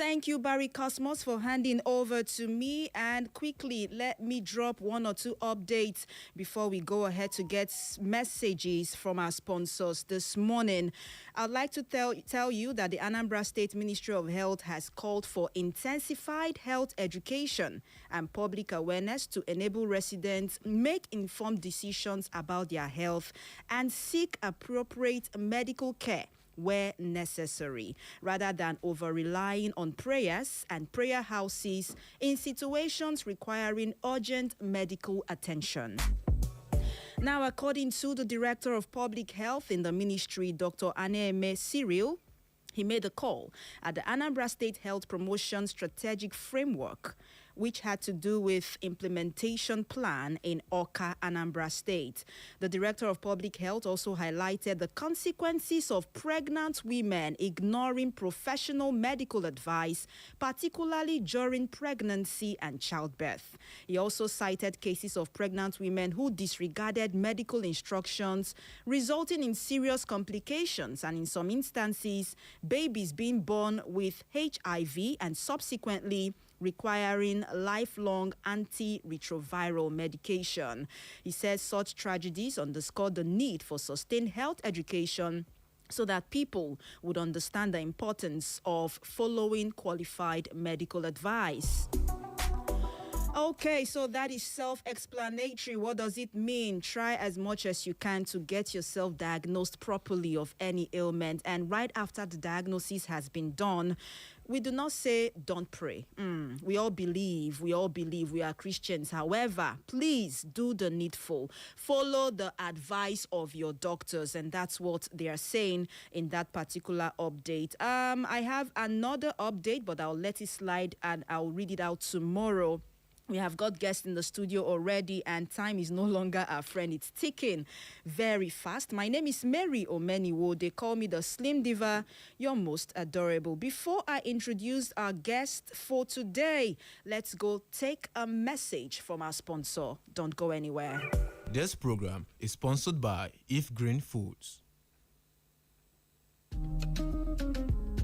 Thank you, Barry Cosmos, for handing over to me. And quickly, let me drop one or two updates before we go ahead to get messages from our sponsors this morning. I'd like to tell you that the Anambra State Ministry of Health has called for intensified health education and public awareness to enable residents make informed decisions about their health and seek appropriate medical care where necessary, rather than over-relying on prayers and prayer houses in situations requiring urgent medical attention. Now, according to the Director of Public Health in the ministry, Dr. Aneme Cyril, he made a call at the Anambra State Health Promotion Strategic Framework, which had to do with implementation plan in Oka, Anambra State. The Director of Public Health also highlighted the consequences of pregnant women ignoring professional medical advice, particularly during pregnancy and childbirth. He also cited cases of pregnant women who disregarded medical instructions, resulting in serious complications and, in some instances, babies being born with HIV and subsequently requiring lifelong antiretroviral medication. He says such tragedies underscore the need for sustained health education so that people would understand the importance of following qualified medical advice. Okay, so that is self-explanatory. What does it mean? Try as much as you can to get yourself diagnosed properly of any ailment. And right after the diagnosis has been done, we do not say, don't pray. We all believe we are Christians. However, please do the needful. Follow the advice of your doctors. And that's what they are saying in that particular update. I have another update, but I'll let it slide and I'll read it out tomorrow. We have got guests in the studio already, and time is no longer our friend. It's ticking very fast. My name is Mary Omeniwo. They call me the Slim Diva. You're most adorable. Before I introduce our guest for today, let's go take a message from our sponsor. Don't go anywhere. This program is sponsored by If Green Foods.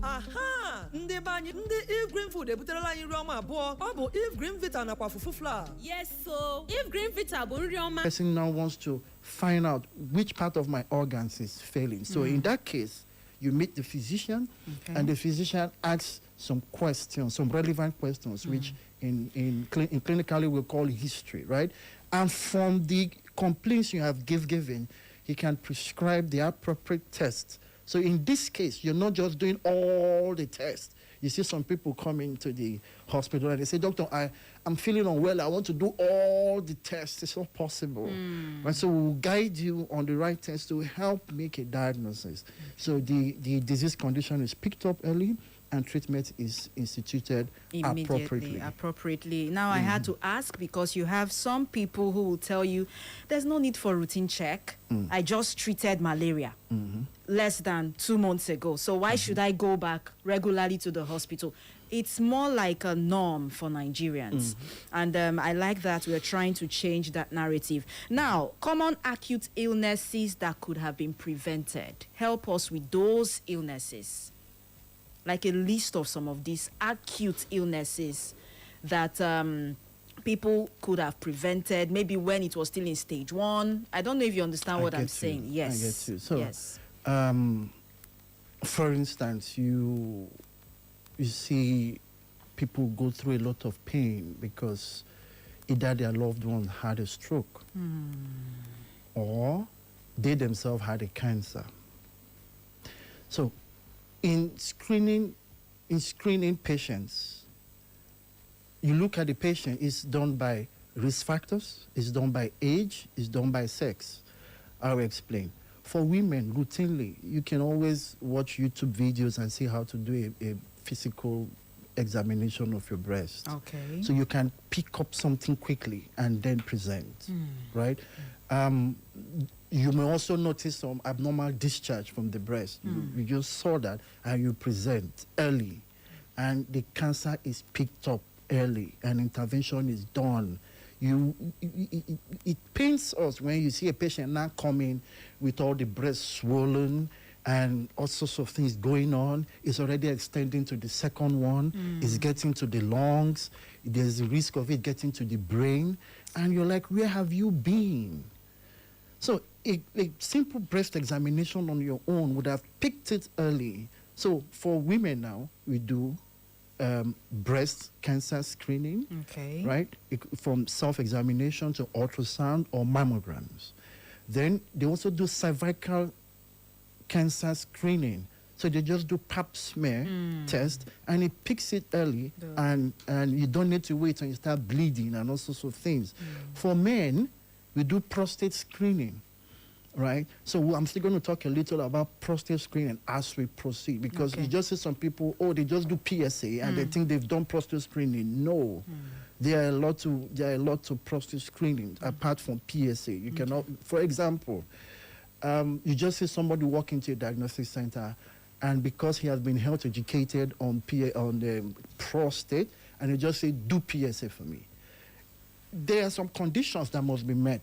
Aha! Ndị banye ndị If Green Food ebuterela anyị nri ọma abụọ. Ọ bụ If Green Vita nakwa fufu flour. Yes, so If Green Vita bụ nri ọma. Person now wants to find out which part of my organs is failing. So in that case, you meet the physician, and the physician asks some questions, some relevant questions, which in clinically we'll call history, right? And from the complaints you have given, he can prescribe the appropriate tests. So in this case, you're not just doing all the tests. You see some people come into the hospital and they say, Doctor, I'm feeling unwell. I want to do all the tests. It's not possible. Right? So we'll guide you on the right test to help make a diagnosis. So the disease condition is picked up early and treatment is instituted appropriately. Now, I had to ask because you have some people who will tell you there's no need for routine check. I just treated malaria less than 2 months ago. So why should I go back regularly to the hospital? It's more like a norm for Nigerians. And I like that we're trying to change that narrative. Now, common acute illnesses that could have been prevented. Help us with those illnesses. Like a list of some of these acute illnesses that people could have prevented, maybe when it was still in stage 1. I don't know if you understand what I'm saying. Yes. I get you. So, yes. For instance, you see people go through a lot of pain because either their loved one had a stroke or they themselves had a cancer. So, in screening patients, you look at the patient, it's done by risk factors, it's done by age, it's done by sex. I'll explain. For women, routinely, you can always watch YouTube videos and see how to do a physical examination of your breast. Okay. So you can pick up something quickly and then present, right? You may also notice some abnormal discharge from the breast. You just saw that and you present early. And the cancer is picked up early and intervention is done. It pains us when you see a patient now coming with all the breast swollen and all sorts of things going on. It's already extending to the second one. It's getting to the lungs. There's a risk of it getting to the brain. And you're like, where have you been? So a simple breast examination on your own would have picked it early. So for women now, we do breast cancer screening, right? From self-examination to ultrasound or mammograms. Then they also do cervical cancer screening. So they just do pap smear test, and it picks it early, and you don't need to wait until you start bleeding and all sorts of things. For men, we do prostate screening, right? So I'm still going to talk a little about prostate screening as we proceed, because you just see some people, oh, they just do PSA and they think they've done prostate screening. No. There are a lot to prostate screening apart from PSA. You cannot, for example, you just see somebody walk into a diagnostic center, and because he has been health educated on the prostate, and you just say, do PSA for me. There are some conditions that must be met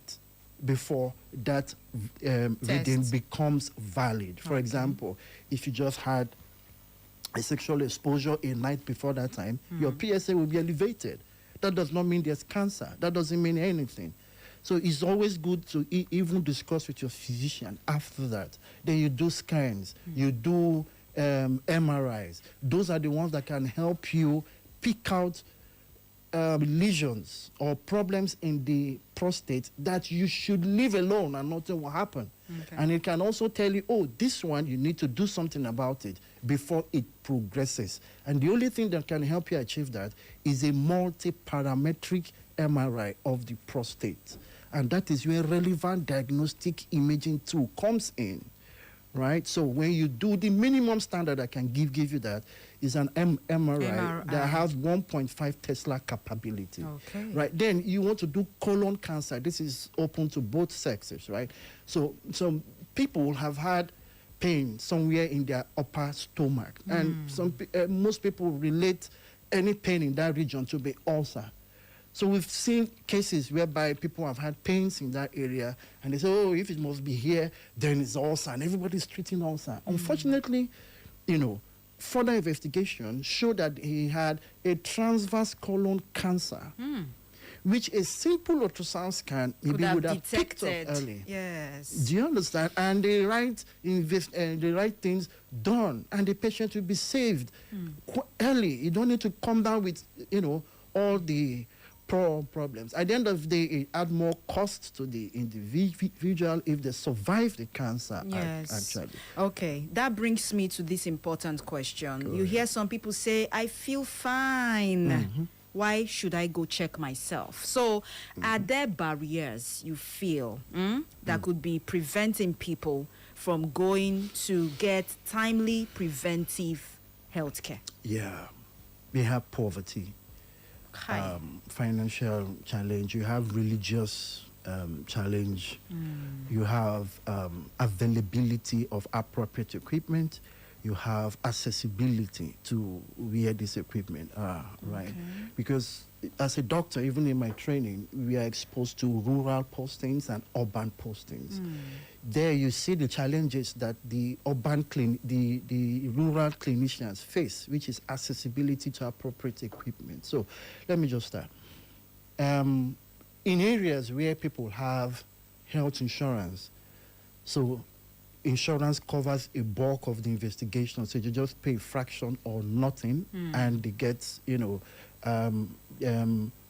before that reading becomes valid. For example, if you just had a sexual exposure a night before that time, your PSA will be elevated. That does not mean there's cancer. That doesn't mean anything. So it's always good to even discuss with your physician after that. Then you do scans, you do MRIs. Those are the ones that can help you pick out lesions or problems in the prostate that you should leave alone and nothing will happen. And it can also tell you, oh, this one, you need to do something about it before it progresses. And the only thing that can help you achieve that is a multi-parametric MRI of the prostate. And that is where relevant diagnostic imaging tool comes in, right? So when you do the minimum standard I can give you that is an MRI that has 1.5 Tesla capability, right? Then you want to do colon cancer. This is open to both sexes, right? So some people have had pain somewhere in their upper stomach, and most people relate any pain in that region to be ulcer. So we've seen cases whereby people have had pains in that area, and they say, oh, if it must be here, then it's ulcer, and everybody's treating ulcer. Unfortunately, further investigation showed that he had a transverse colon cancer, which a simple ultrasound scan maybe would have picked up early. Yes. Do you understand? And the right things done, and the patient will be saved early. You don't need to come down with, all the problems. At the end of the day, it add more cost to the individual if they survive the cancer. Actually. Okay, that brings me to this important question. You hear some people say, I feel fine. Why should I go check myself? So are there barriers you feel that could be preventing people from going to get timely preventive health care? Yeah, we have poverty. Financial challenge, you have religious challenge, you have availability of appropriate equipment, you have accessibility to where this equipment are, right? Because as a doctor, even in my training, we are exposed to rural postings and urban postings. There you see the challenges that the the rural clinicians face, which is accessibility to appropriate equipment. So let me just start. In areas where people have health insurance, so insurance covers a bulk of the investigation, so you just pay a fraction or nothing, and they get,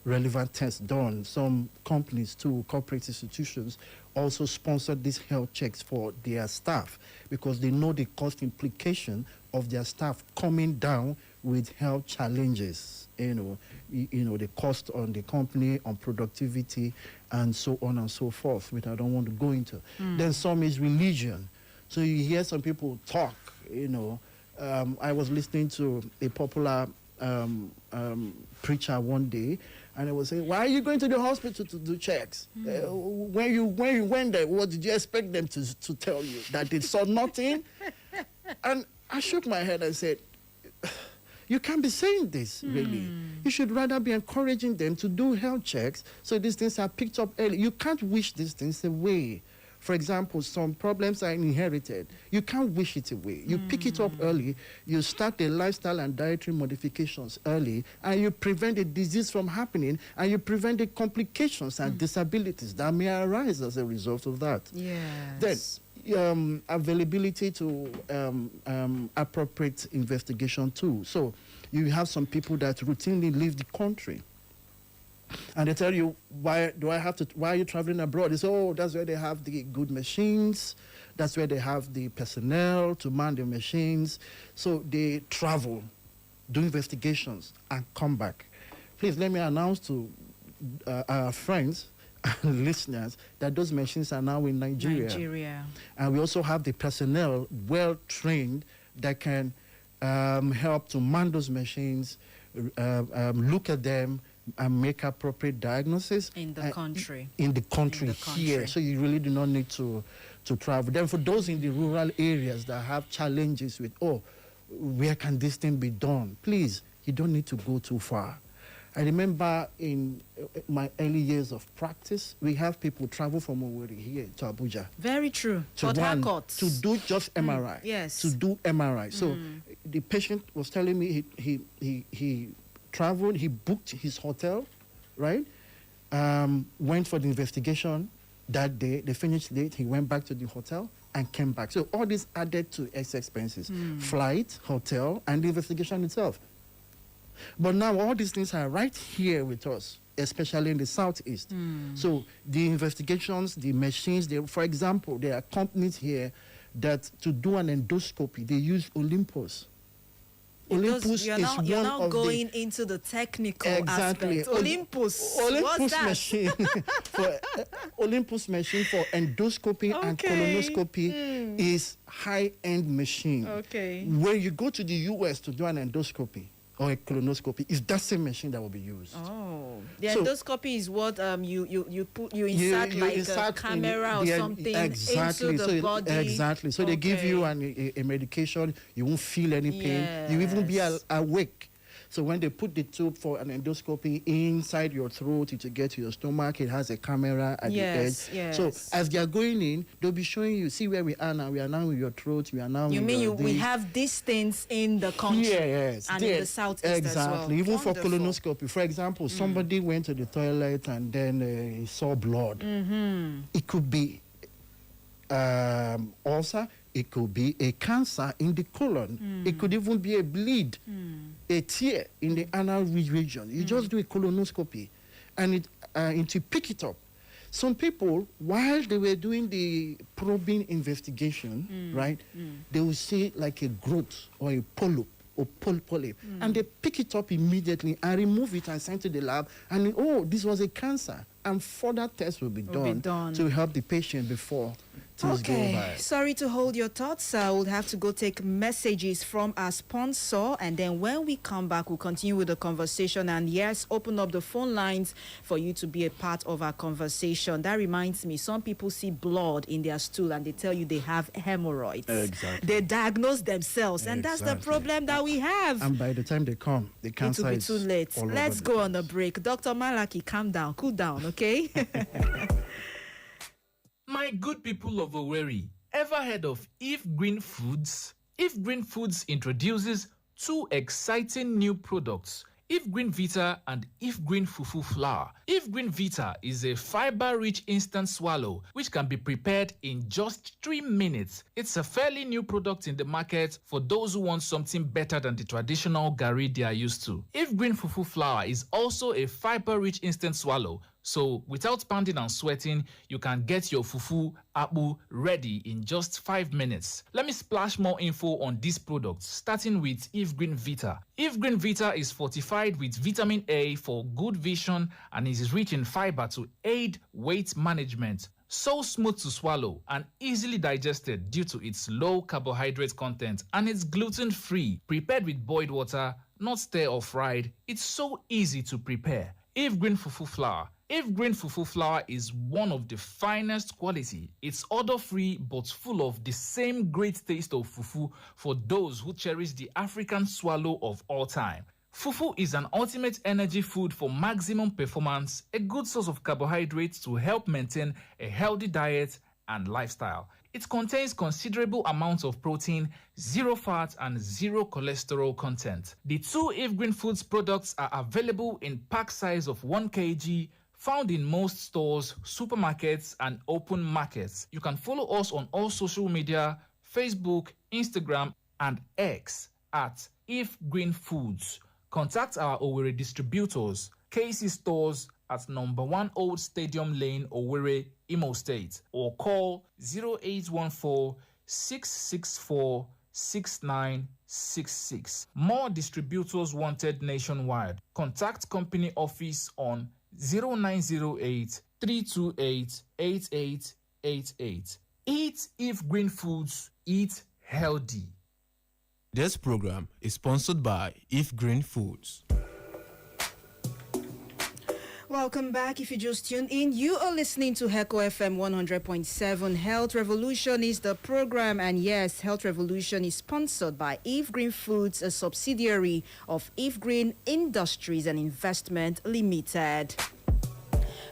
relevant tests done. Some companies too, corporate institutions, also sponsor these health checks for their staff because they know the cost implication of their staff coming down with health challenges. The cost on the company, on productivity, and so on and so forth, which I don't want to go into. Then some is religion. So you hear some people talk, I was listening to a popular preacher one day, and I was saying, why are you going to the hospital to do checks? When you went there, what did you expect them to tell you? That they saw nothing? And I shook my head and said, you can't be saying this, really. You should rather be encouraging them to do health checks so these things are picked up early. You can't wish these things away For example, some problems are inherited. You can't wish it away. You pick it up early, you start the lifestyle and dietary modifications early, and you prevent the disease from happening, and you prevent the complications and disabilities that may arise as a result of that. Yes. Then, availability to appropriate investigation too. So you have some people that routinely leave the country, and they tell you, why are you traveling abroad? They say, oh, that's where they have the good machines, that's where they have the personnel to man the machines. So they travel, do investigations, and come back. Please let me announce to our friends and listeners that those machines are now in Nigeria. And we also have the personnel well-trained that can help to man those machines, look at them, and make appropriate diagnosis. In the country. In the country here. So you really do not need to travel. Then for those in the rural areas that have challenges with, where can this thing be done? Please, you don't need to go too far. I remember in my early years of practice, we have people travel from Owerri here to Abuja. Very true. To do just MRI. Yes. To do MRI. So the patient was telling me he traveled, he booked his hotel, right? Went for the investigation that day. They finished late. He went back to the hotel and came back. So all this added to his expenses. Flight, hotel, and the investigation itself. But now all these things are right here with us, especially in the Southeast. So the investigations, the machines, for example, there are companies here that to do an endoscopy, they use Olympus. Olympus you're now going into the technical aspect. Olympus. What's that? Machine for Olympus machine for endoscopy and colonoscopy is high-end machine. Okay. When you go to the US to do an endoscopy or a colonoscopy, it's that same machine that will be used. Oh, the endoscopy is what you insert a camera or something into the body. Exactly. So they give you a medication, you won't feel any pain. You even be awake. So when they put the tube for an endoscopy inside your throat to get to your stomach, it has a camera at the edge. Yes. So as they are going in, they'll be showing you, see where we are now. We are now in your throat. We are now we have these things in the country and in the Southeast as well. Exactly. Even for colonoscopy. For example, somebody went to the toilet and then he saw blood. It could be ulcer. It could be a cancer in the colon. It could even be a bleed, a tear in the anal region. You just do a colonoscopy, and to pick it up. Some people, while they were doing the probing investigation, right, they will see like a growth or a polyp or polyp, and they pick it up immediately and remove it and send to the lab, and this was a cancer, and further tests will be done to help the patient before things go by. Sorry to hold your thoughts. We'll have to go take messages from our sponsor, and then when we come back, we'll continue with the conversation. And yes, open up the phone lines for you to be a part of our conversation. That reminds me, some people see blood in their stool and they tell you they have hemorrhoids. Exactly. They diagnose themselves, and that's the problem that we have. And by the time they come, the cancer is too late. Let's go on a break. Dr. Malaki, calm down, cool down, okay? My good people of Owerri, ever heard of If Green Foods? If Green Foods introduces two exciting new products, If Green Vita and If Green Fufu Flour. If Green Vita is a fiber-rich instant swallow which can be prepared in just 3 minutes. It's a fairly new product in the market for those who want something better than the traditional garri they are used to. If Green Fufu Flour is also a fiber-rich instant swallow, so without pounding and sweating, you can get your fufu akpu ready in just 5 minutes. Let me splash more info on these products, starting with If Green Vita. If Green Vita is fortified with vitamin A for good vision and is rich in fiber to aid weight management. So smooth to swallow and easily digested due to its low carbohydrate content, and it's gluten-free, prepared with boiled water, not stir or fried. It's so easy to prepare. If Green Fufu Flour. If Green Fufu Flour is one of the finest quality. It's order-free but full of the same great taste of fufu for those who cherish the African swallow of all time. Fufu is an ultimate energy food for maximum performance, a good source of carbohydrates to help maintain a healthy diet, and lifestyle. It contains considerable amounts of protein, zero fat, and zero cholesterol content. The two If Green Foods products are available in pack size of 1 kg, found in most stores, supermarkets, and open markets. You can follow us on all social media, Facebook, Instagram, and X at If Green Foods. Contact our Owerri distributors, KC Stores at number 1 Old Stadium Lane, Owerri, Imo State, or call 0814 664 6966. More distributors wanted nationwide. Contact company office on 0908 328 8888. Eat If Green Foods, eat healthy. This program is sponsored by If Green Foods. Welcome back. If you just tuned in, you are listening to Heco FM 100.7. Health Revolution is the program, and yes, Health Revolution is sponsored by If Green Foods, a subsidiary of If Green Industries and Investment Limited.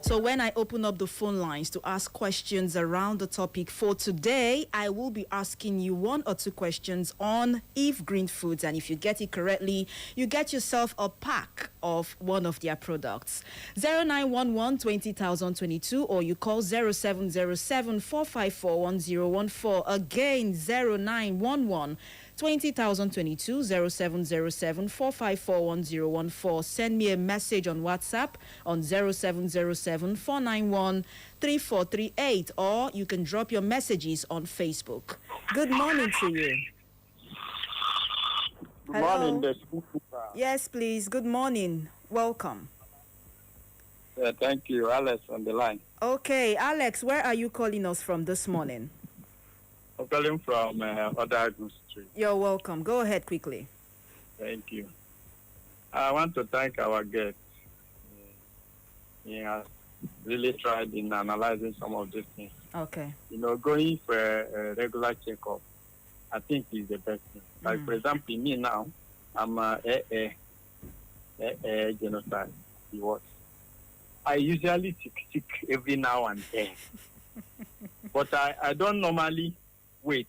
So when I open up the phone lines to ask questions around the topic for today, I will be asking you 1 or 2 questions on If Green Foods. And if you get it correctly, you get yourself a pack of one of their products. 0911 20022, or you call 0707 454 1014. Again, 0911 20022 0707 454 1014. Send me a message on WhatsApp on 0707 491 3438, or you can drop your messages on Facebook. Good morning to you. Good Hello. morning. Yes, please. Good morning. Welcome. Thank you, Alex, on the line. Okay, Alex, where are you calling us from this morning? I'm calling from DIAGNOSTIC. You're welcome. Go ahead quickly. Thank you. I want to thank our guest. He has really tried in analyzing some of these things. Okay. Going for a regular checkup, I think is the best thing. Like, for example, me now, I'm a genocide. I usually sick every now and then. But I don't normally wait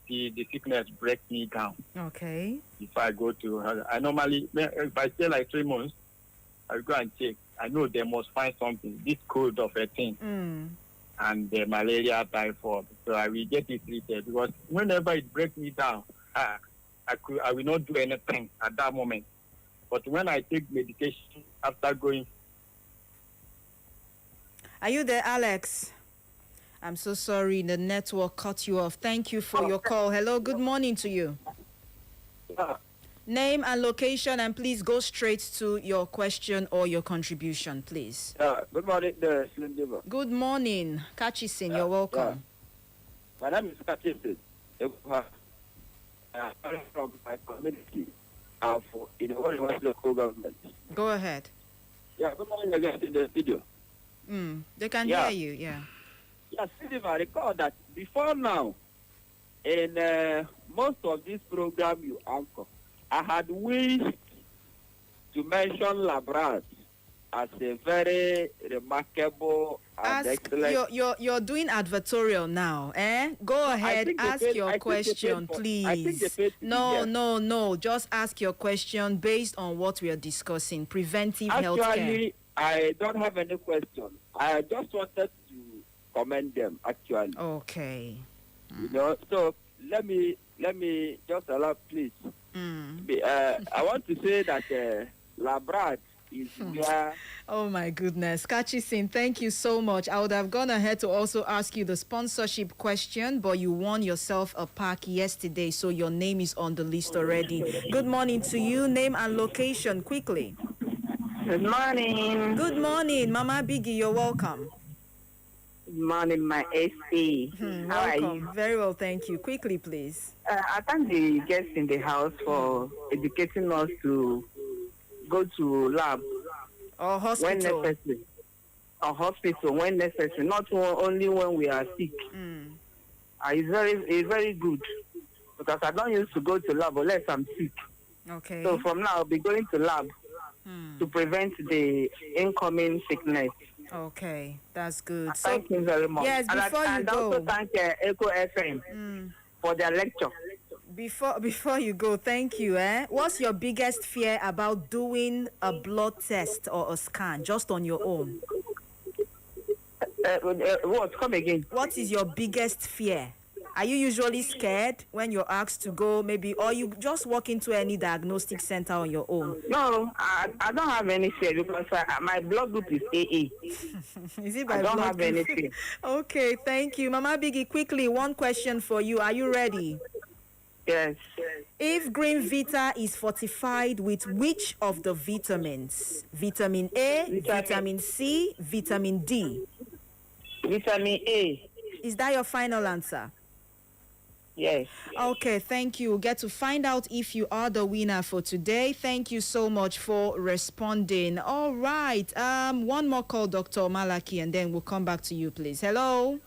till the sickness breaks me down. Okay. If I go to, I normally, if I stay like 3 months, I go and check. I know they must find something, this cold of a thing, and the malaria, typhoid. So I will get it treated, because whenever it breaks me down, I will not do anything at that moment. But when I take medication after going. Are you there, Alex? I'm so sorry, the network cut you off. Thank you for your call. Hello, good morning to you. Name and location, and please go straight to your question or your contribution, please. Good morning, Slim. Good morning, Kachisin. You're welcome. My name is Kachisin. I'm from my community in the whole local government. Go ahead. Yeah, good morning again in the video. They can hear you, yeah. Yeah, Slim, I recall that before now, in most of this program you anchor, I had wished to mention Labrador as a very remarkable and excellent. You're doing advertorial now, eh? Go ahead, ask your question, please. No. Just ask your question based on what we are discussing. Preventive healthcare. Actually, I don't have any question. I just wanted to commend them, actually. Okay. So let me just allow, please. I want to say that Labrador is where. Oh my goodness. Kachisin, thank you so much. I would have gone ahead to also ask you the sponsorship question, but you won yourself a pack yesterday, so your name is on the list already. Good morning to you. Name and location, quickly. Good morning. Good morning, Mama Biggie. You're welcome. Good morning, my AC. How are Welcome. you? Very well, thank you. Quickly, please. I thank the guests in the house for educating us to go to lab Or when hospital. necessary, or hospital when necessary, not only when we are sick. It's very good, because I don't used to go to lab unless I'm sick. Okay. So from now, I'll be going to lab to prevent the incoming sickness. Okay, that's good. So, Thank you very much. yes, before you and go, also thank Echo FM for their lecture. before you go, thank you. What's your biggest fear about doing a blood test or a scan just on your own? What? Come again. What is your biggest fear? Are you usually scared when you're asked to go, maybe, or you just walk into any diagnostic center on your own? No, I don't have any fear because my blood group is AA. Is it by I don't blood have group? any fear. Okay, thank you. Mama Biggie, quickly, one question for you. Are you ready? Yes. If Green Vita is fortified with which of the vitamins? Vitamin A, vitamin C, vitamin D? Vitamin A. Is that your final answer? Yes. Okay, thank you. We'll get to find out if you are the winner for today. Thank you so much for responding. All right. One more call, Dr. Malaki, and then we'll come back to you, please. Hello.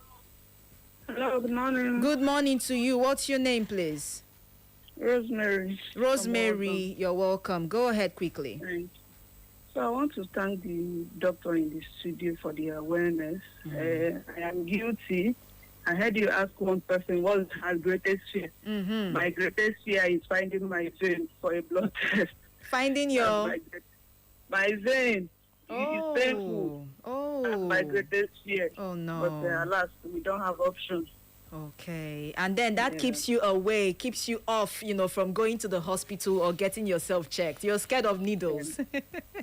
Hello, good morning. Good morning to you. What's your name, please? Rosemary. Rosemary, you're welcome. Go ahead quickly. Thanks. So I want to thank the doctor in the studio for the awareness. I am guilty. I heard you ask one person what is her greatest fear. My greatest fear is finding my vein for a blood test. Finding your... My vein. Oh. It's painful. Oh. That's my greatest fear. Oh, no. But alas, we don't have options. Okay. And then that keeps you away, keeps you off, from going to the hospital or getting yourself checked. You're scared of needles.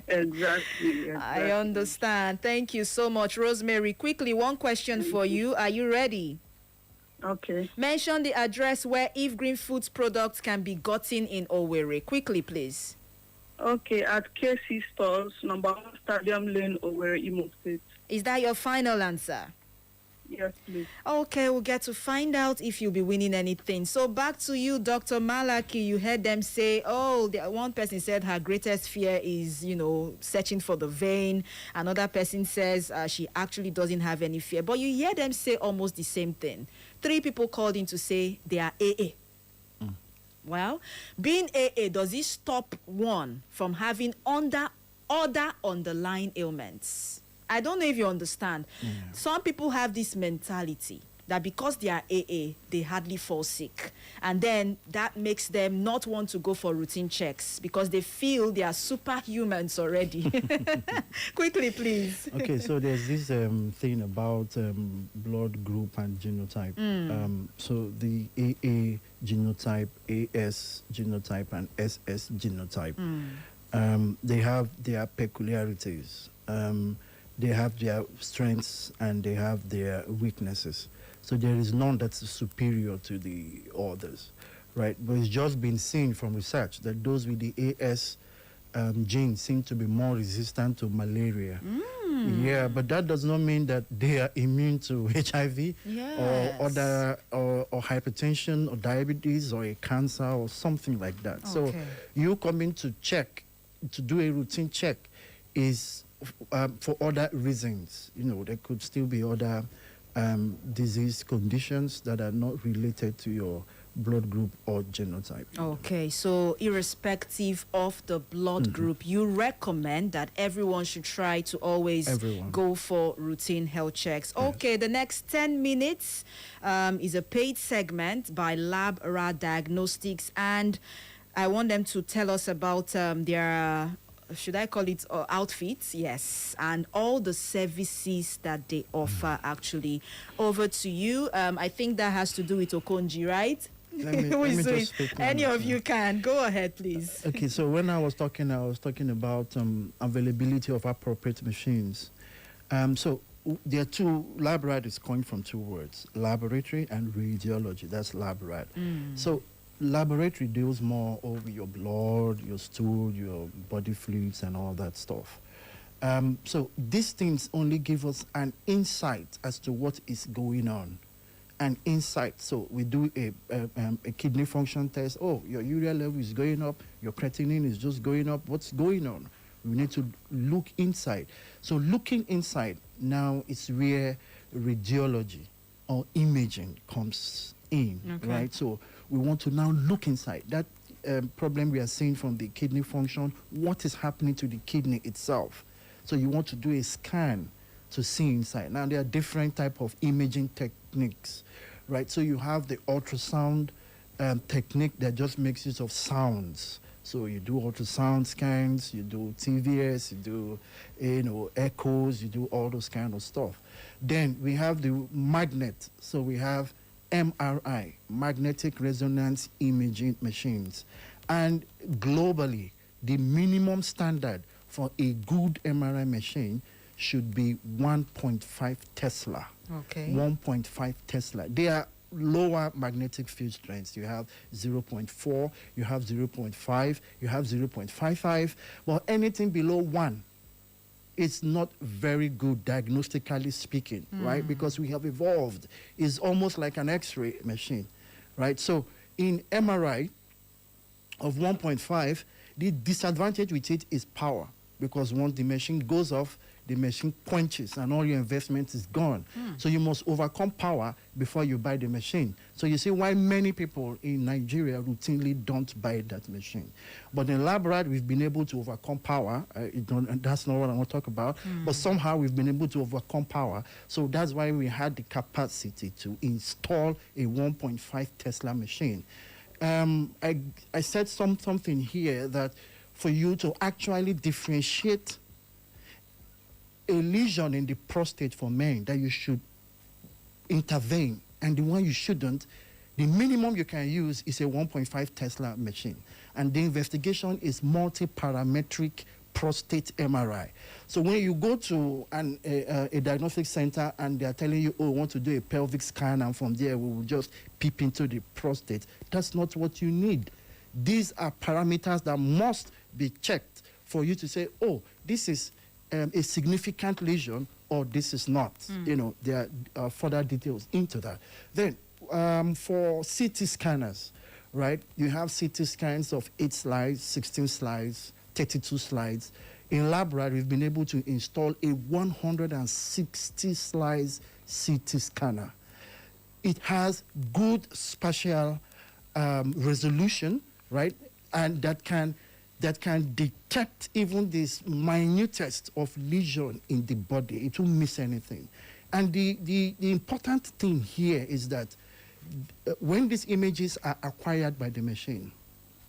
Exactly. I understand. Thank you so much, Rosemary. Quickly, one question for you. Are you ready? Okay. Mention the address where Eve Green Foods products can be gotten in Owerri. Quickly, please. Okay, at KC Stores, number 1 Stadium Lane, Owerri, Imo State. Is that your final answer? Yes, please. Okay, we'll get to find out if you'll be winning anything. So back to you, Dr. Malaki. You heard them say, one person said her greatest fear is, searching for the vein. Another person says she actually doesn't have any fear. But you hear them say almost the same thing. 3 people called in to say they are AA. Well, being AA, does it stop one from having other underlying ailments? I don't know if you understand. Some people have this mentality that because they are AA, they hardly fall sick. And then that makes them not want to go for routine checks because they feel they are superhumans already. Quickly, please. Okay, so there's this thing about blood group and genotype. So the AA genotype, AS genotype, and SS genotype, they have their peculiarities. They have their strengths and they have their weaknesses. So there is none that's superior to the others, right? But it's just been seen from research that those with the AS gene seem to be more resistant to malaria. Yeah, but that does not mean that they are immune to HIV or other or hypertension or diabetes or a cancer or something like that. So you coming to check, to do a routine check is for other reasons. There could still be other disease conditions that are not related to your blood group or genotype. Okay, so irrespective of the blood group, you recommend that everyone should try to always go for routine health checks. Okay, the next 10 minutes is a paid segment by Lab Rat Diagnostics, and I want them to tell us about their should I call it outfits? Yes. And all the services that they offer, actually. Over to you. I think that has to do with Okonji, right? Let me just speak. Any of you can. Go ahead, please. Okay, so when I was talking about availability of appropriate machines. So there are two, lab rat is coined from 2 words, laboratory and radiology. That's lab rat. So laboratory deals more over your blood, your stool, your body fluids, and all that stuff. So these things only give us an insight as to what is going on. An insight. So we do a kidney function test. Oh, your urea level is going up. Your creatinine is just going up. What's going on? We need to look inside. So looking inside now is where radiology or imaging comes in, right? So we want to now look inside. That problem we are seeing from the kidney function, what is happening to the kidney itself? So you want to do a scan to see inside. Now, there are different type of imaging techniques, right? So you have the ultrasound technique that just makes use of sounds. So you do ultrasound scans, you do TVS, you do, echoes, you do all those kind of stuff. Then we have the magnet. So we have MRI, magnetic resonance imaging machines. And globally, the minimum standard for a good MRI machine should be 1.5 Tesla. Okay. 1.5 Tesla. They are lower magnetic field strengths. You have 0.4, you have 0.5, you have 0.55. Well, anything below 1, it's not very good diagnostically speaking, right? Because we have evolved. It's almost like an X-ray machine, right? So in MRI of 1.5, the disadvantage with it is power, because once the machine goes off, the machine quenches and all your investment is gone. So you must overcome power before you buy the machine. So you see why many people in Nigeria routinely don't buy that machine. But in Labrador, we've been able to overcome power. That's not what I want to talk about. But somehow we've been able to overcome power. So that's why we had the capacity to install a 1.5 Tesla machine. I said something here that for you to actually differentiate a lesion in the prostate for men, that you should intervene, and the one you shouldn't, the minimum you can use is a 1.5 Tesla machine. And the investigation is multi-parametric prostate MRI. So when you go to a diagnostic center and they're telling you, oh, we want to do a pelvic scan, and from there we will just peep into the prostate, that's not what you need. These are parameters that must be checked for you to say, oh, this is a significant lesion, or this is not. There are further details into that. Then for CT scanners, right, you have CT scans of 8 slides, 16 slides, 32 slides. In Labrador, we've been able to install a 160 slides CT scanner. It has good spatial resolution, right, and that can detect even this minutest of lesion in the body. It won't miss anything. And the important thing here is that when these images are acquired by the machine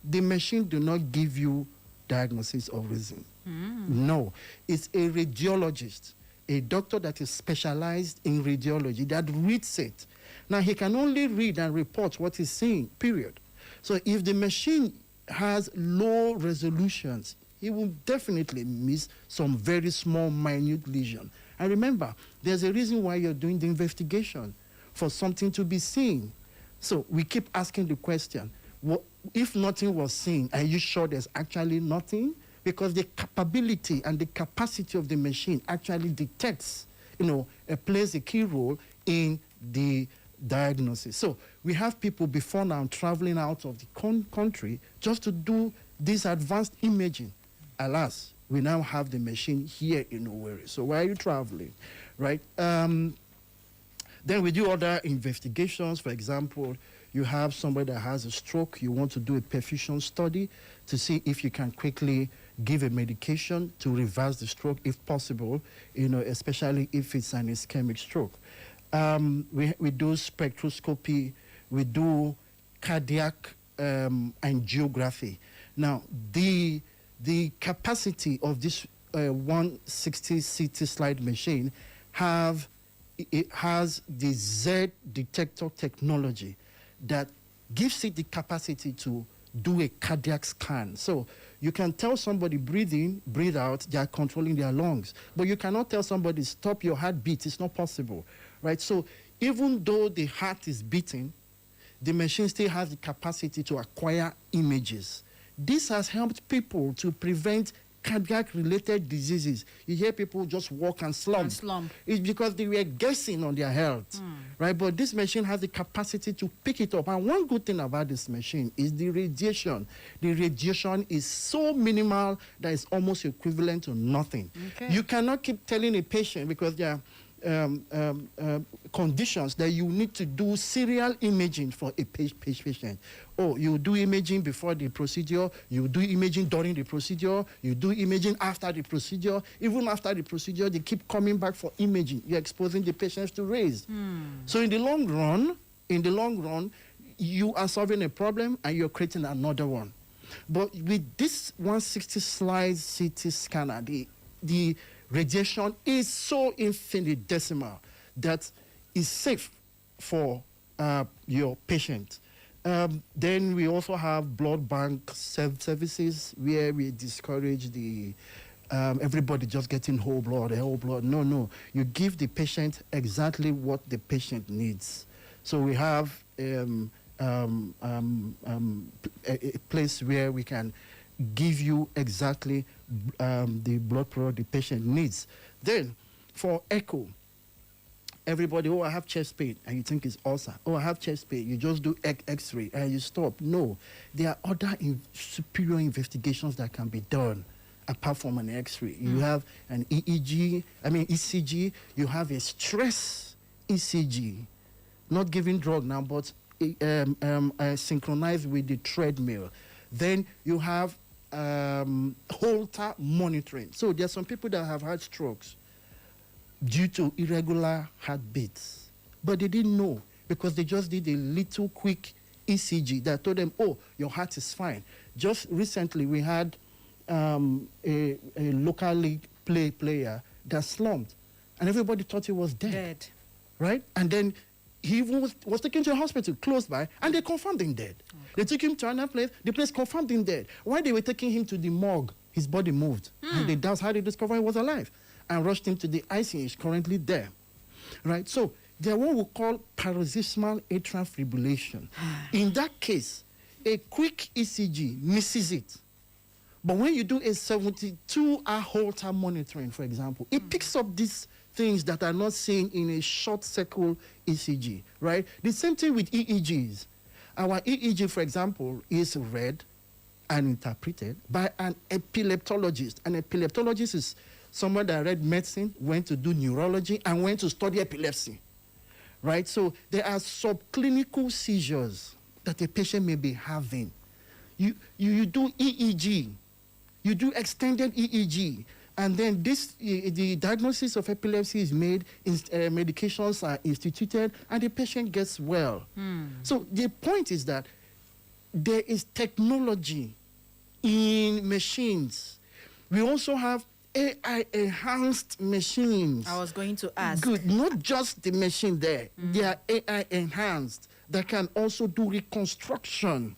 do not give you diagnosis of reason. No, it's a radiologist, a doctor that is specialized in radiology, that reads it. Now, he can only read and report what he's seeing, period. So if the machine has low resolutions, he will definitely miss some very small, minute lesion. And remember, there's a reason why you're doing the investigation, for something to be seen. So we keep asking the question, if nothing was seen, are you sure there's actually nothing? Because the capability and the capacity of the machine actually detects, plays a key role in the diagnosis. So we have people before now traveling out of the country just to do this advanced imaging. Alas, we now have the machine here in Owerri. So why are you traveling, right? Then we do other investigations. For example, you have somebody that has a stroke. You want to do a perfusion study to see if you can quickly give a medication to reverse the stroke if possible, especially if it's an ischemic stroke. We do spectroscopy, we do cardiac angiography. Now, the capacity of this 160 CT slide machine has the Z detector technology that gives it the capacity to do a cardiac scan. So you can tell somebody breathe in, breathe out, they are controlling their lungs. But you cannot tell somebody stop your heartbeat. It's not possible, right? So even though the heart is beating, the machine still has the capacity to acquire images. This has helped people to prevent cardiac-related diseases. You hear people just walk and slump. It's because they were guessing on their health, right? But this machine has the capacity to pick it up. And one good thing about this machine is the radiation. The radiation is so minimal that it's almost equivalent to nothing. Okay. You cannot keep telling a patient, because conditions that you need to do serial imaging for a patient. Oh, you do imaging before the procedure, you do imaging during the procedure, you do imaging after the procedure. Even after the procedure, they keep coming back for imaging. You're exposing the patients to rays. So in the long run, you are solving a problem and you're creating another one. But with this 160 slice CT scanner, the radiation is so infinitesimal that is safe for your patient. Then we also have blood bank services where we discourage the everybody just getting whole blood. No. You give the patient exactly what the patient needs. So we have a place where we can give you exactly the blood product the patient needs. Then, for echo, everybody, I have chest pain, and you think it's ulcer. I have chest pain. You just do X-ray, and you stop. No, there are other superior investigations that can be done apart from an X-ray. You have an ECG. You have a stress ECG, not giving drug now, but synchronized with the treadmill. Then you have Holter monitoring. So there are some people that have had strokes due to irregular heartbeats, but they didn't know because they just did a little quick ECG that told them, your heart is fine. Just recently, we had a local league player that slumped, and everybody thought he was dead. Right? And then he was taken to a hospital close by, and they confirmed him dead. They took him to another place. The place confirmed him dead. While they were taking him to the morgue, his body moved. And that's how they discovered he was alive and rushed him to the ICU. He's currently there. Right? So there are what we call paroxysmal atrial fibrillation. In that case, a quick ECG misses it. But when you do a 72-hour Holter monitoring, for example, it picks up these things that are not seen in a short circle ECG, right? The same thing with EEGs. Our EEG, for example, is read and interpreted by an epileptologist. An epileptologist is someone that read medicine, went to do neurology, and went to study epilepsy, right? So there are subclinical seizures that a patient may be having. You do EEG, you do extended EEG, and then the diagnosis of epilepsy is made, medications are instituted, and the patient gets well. So the point is that there is technology in machines. We also have AI-enhanced machines. I was going to ask. Good, not just the machine there. They are AI-enhanced that can also do reconstruction.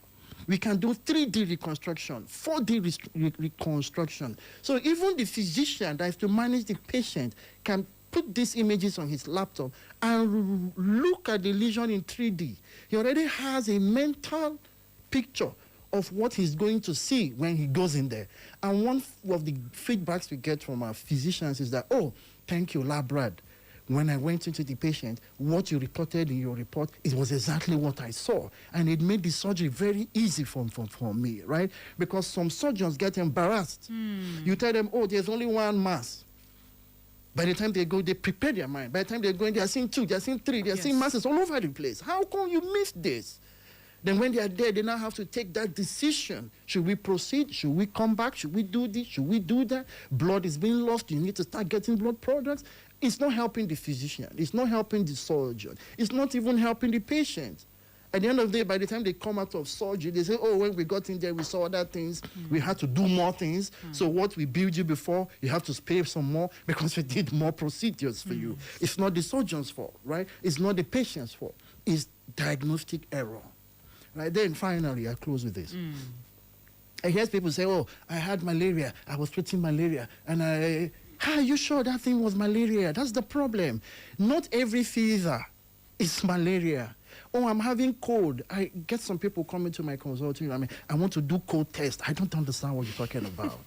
We can do 3D reconstruction, 4D reconstruction. So even the physician that has to manage the patient can put these images on his laptop and look at the lesion in 3D. He already has a mental picture of what he's going to see when he goes in there. And one of the feedbacks we get from our physicians is that, thank you, Lab Rad. When I went into the patient, what you reported in your report, it was exactly what I saw. And it made the surgery very easy for me, right? Because some surgeons get embarrassed. You tell them, there's only one mass. By the time they go, they prepare their mind. By the time they go in, they are seeing 2, they are seeing 3, they are seeing masses all over the place. How come you missed this? Then when they are there, they now have to take that decision. Should we proceed? Should we come back? Should we do this? Should we do that? Blood is being lost. You need to start getting blood products. It's not helping the physician. It's not helping the surgeon. It's not even helping the patient. At the end of the day, by the time they come out of surgery, they say, when we got in there, we saw other things. We had to do more things. So what we billed you before, you have to pay some more because we did more procedures for you. It's not the surgeon's fault, right? It's not the patient's fault. It's diagnostic error. Right, then finally, I close with this. I hear people say, I had malaria. I was treating malaria. And are you sure that thing was malaria? That's the problem. Not every fever is malaria. I'm having cold. I get some people coming to my consulting room. I want to do cold test. I don't understand what you're talking about.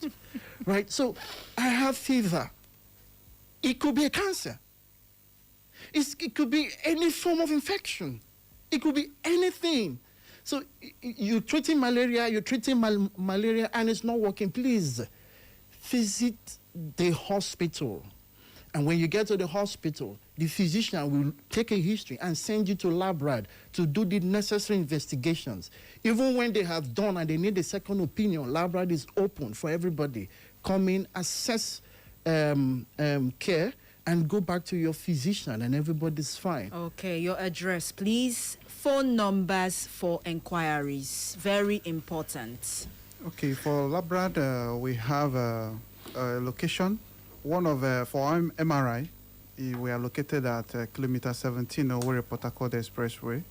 Right? So I have fever. It could be a cancer. It could be any form of infection. It could be anything. So you're treating malaria, and it's not working. Please visit the hospital And when you get to the hospital, the physician will take a history and send you to lab rad to do the necessary investigations. Even when they have done and they need a second opinion, lab rad is open for everybody. Come in, assess care, and go back to your physician, and everybody's fine. Okay, your address, please. Phone numbers for inquiries. Very important. Okay, for Labrad, we have a location. One of for MRI, we are located at kilometer 17 Owerri Port Harcourt Expressway,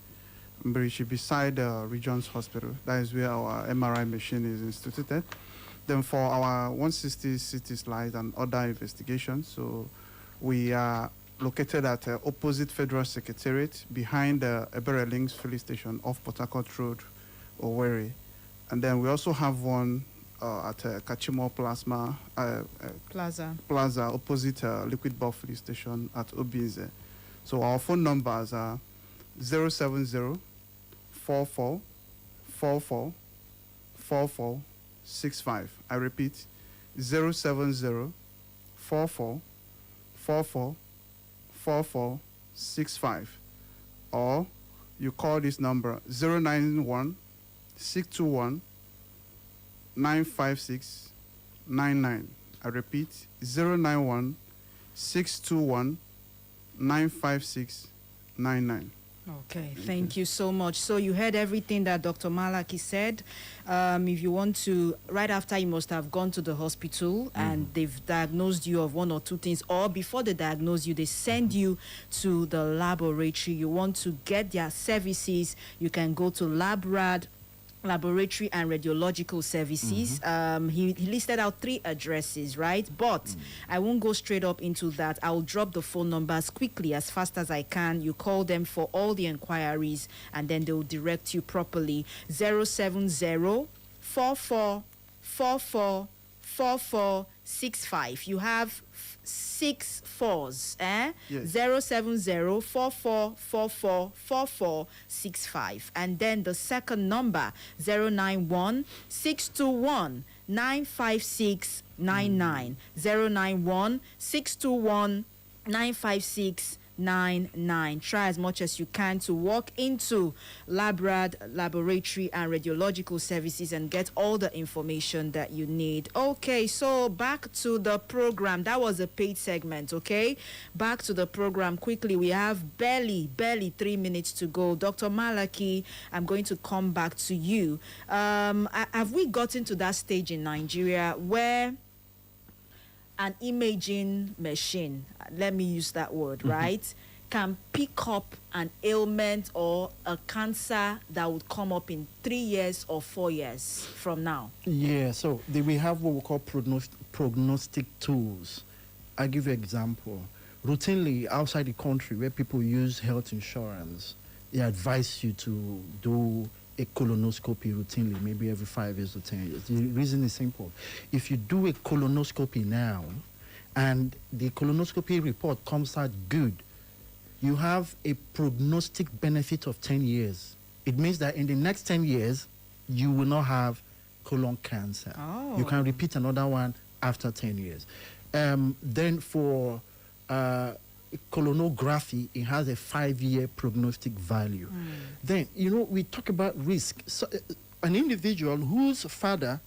Mbirichi, beside Regions Hospital. That is where our MRI machine is instituted. Then for our 160 CT slides and other investigations, so we are located at opposite Federal Secretariat behind the Ebere Links filling station off Port Harcourt Road, Owerri. And then we also have one at Kachimo Plaza opposite Liquid Bulk filling station at Obinze. So our phone numbers are 070 44 44 44 65. I repeat, 070 44 44 44 65. Or you call this number 091 621 956 99. I repeat, 091 621 956 99. Okay, thank you so much. So you heard everything that Dr. Malaki said. If you want to, right after you must have gone to the hospital and they've diagnosed you of one or two things, or before they diagnose you, they send you to the laboratory. You want to get their services, you can go to LabRad, Laboratory and Radiological Services. He listed out 3 addresses, right? But I won't go straight up into that. I'll drop the phone numbers quickly as fast as I can. You call them for all the inquiries and then they'll direct you properly. 070 44 44 44 65. You have 6 4s, Yes. 070 44 44 44 65. And then the second number, 091 621 956 99. 091 621 956 99. Try as much as you can to walk into LabRad, Laboratory and Radiological Services, and get all the information that you need. Okay, so back to the program. That was a paid segment, okay? Back to the program quickly. We have barely 3 minutes to go. Dr. Malaki, I'm going to come back to you. Have we gotten to that stage in Nigeria where an imaging machine, let me use that word, right, can pick up an ailment or a cancer that would come up in 3 years or 4 years from now? Yeah, so we have what we call prognostic tools. I'll give you an example. Routinely, outside the country, where people use health insurance, they advise you to do a colonoscopy routinely, maybe every 5 years or 10 years. The reason is simple. If you do a colonoscopy now and the colonoscopy report comes out good, you have a prognostic benefit of 10 years. It means that in the next 10 years, you will not have colon cancer. Oh. You can repeat another one after 10 years. Then for colonography, it has a 5-year prognostic value. Then, we talk about risk. So, an individual whose father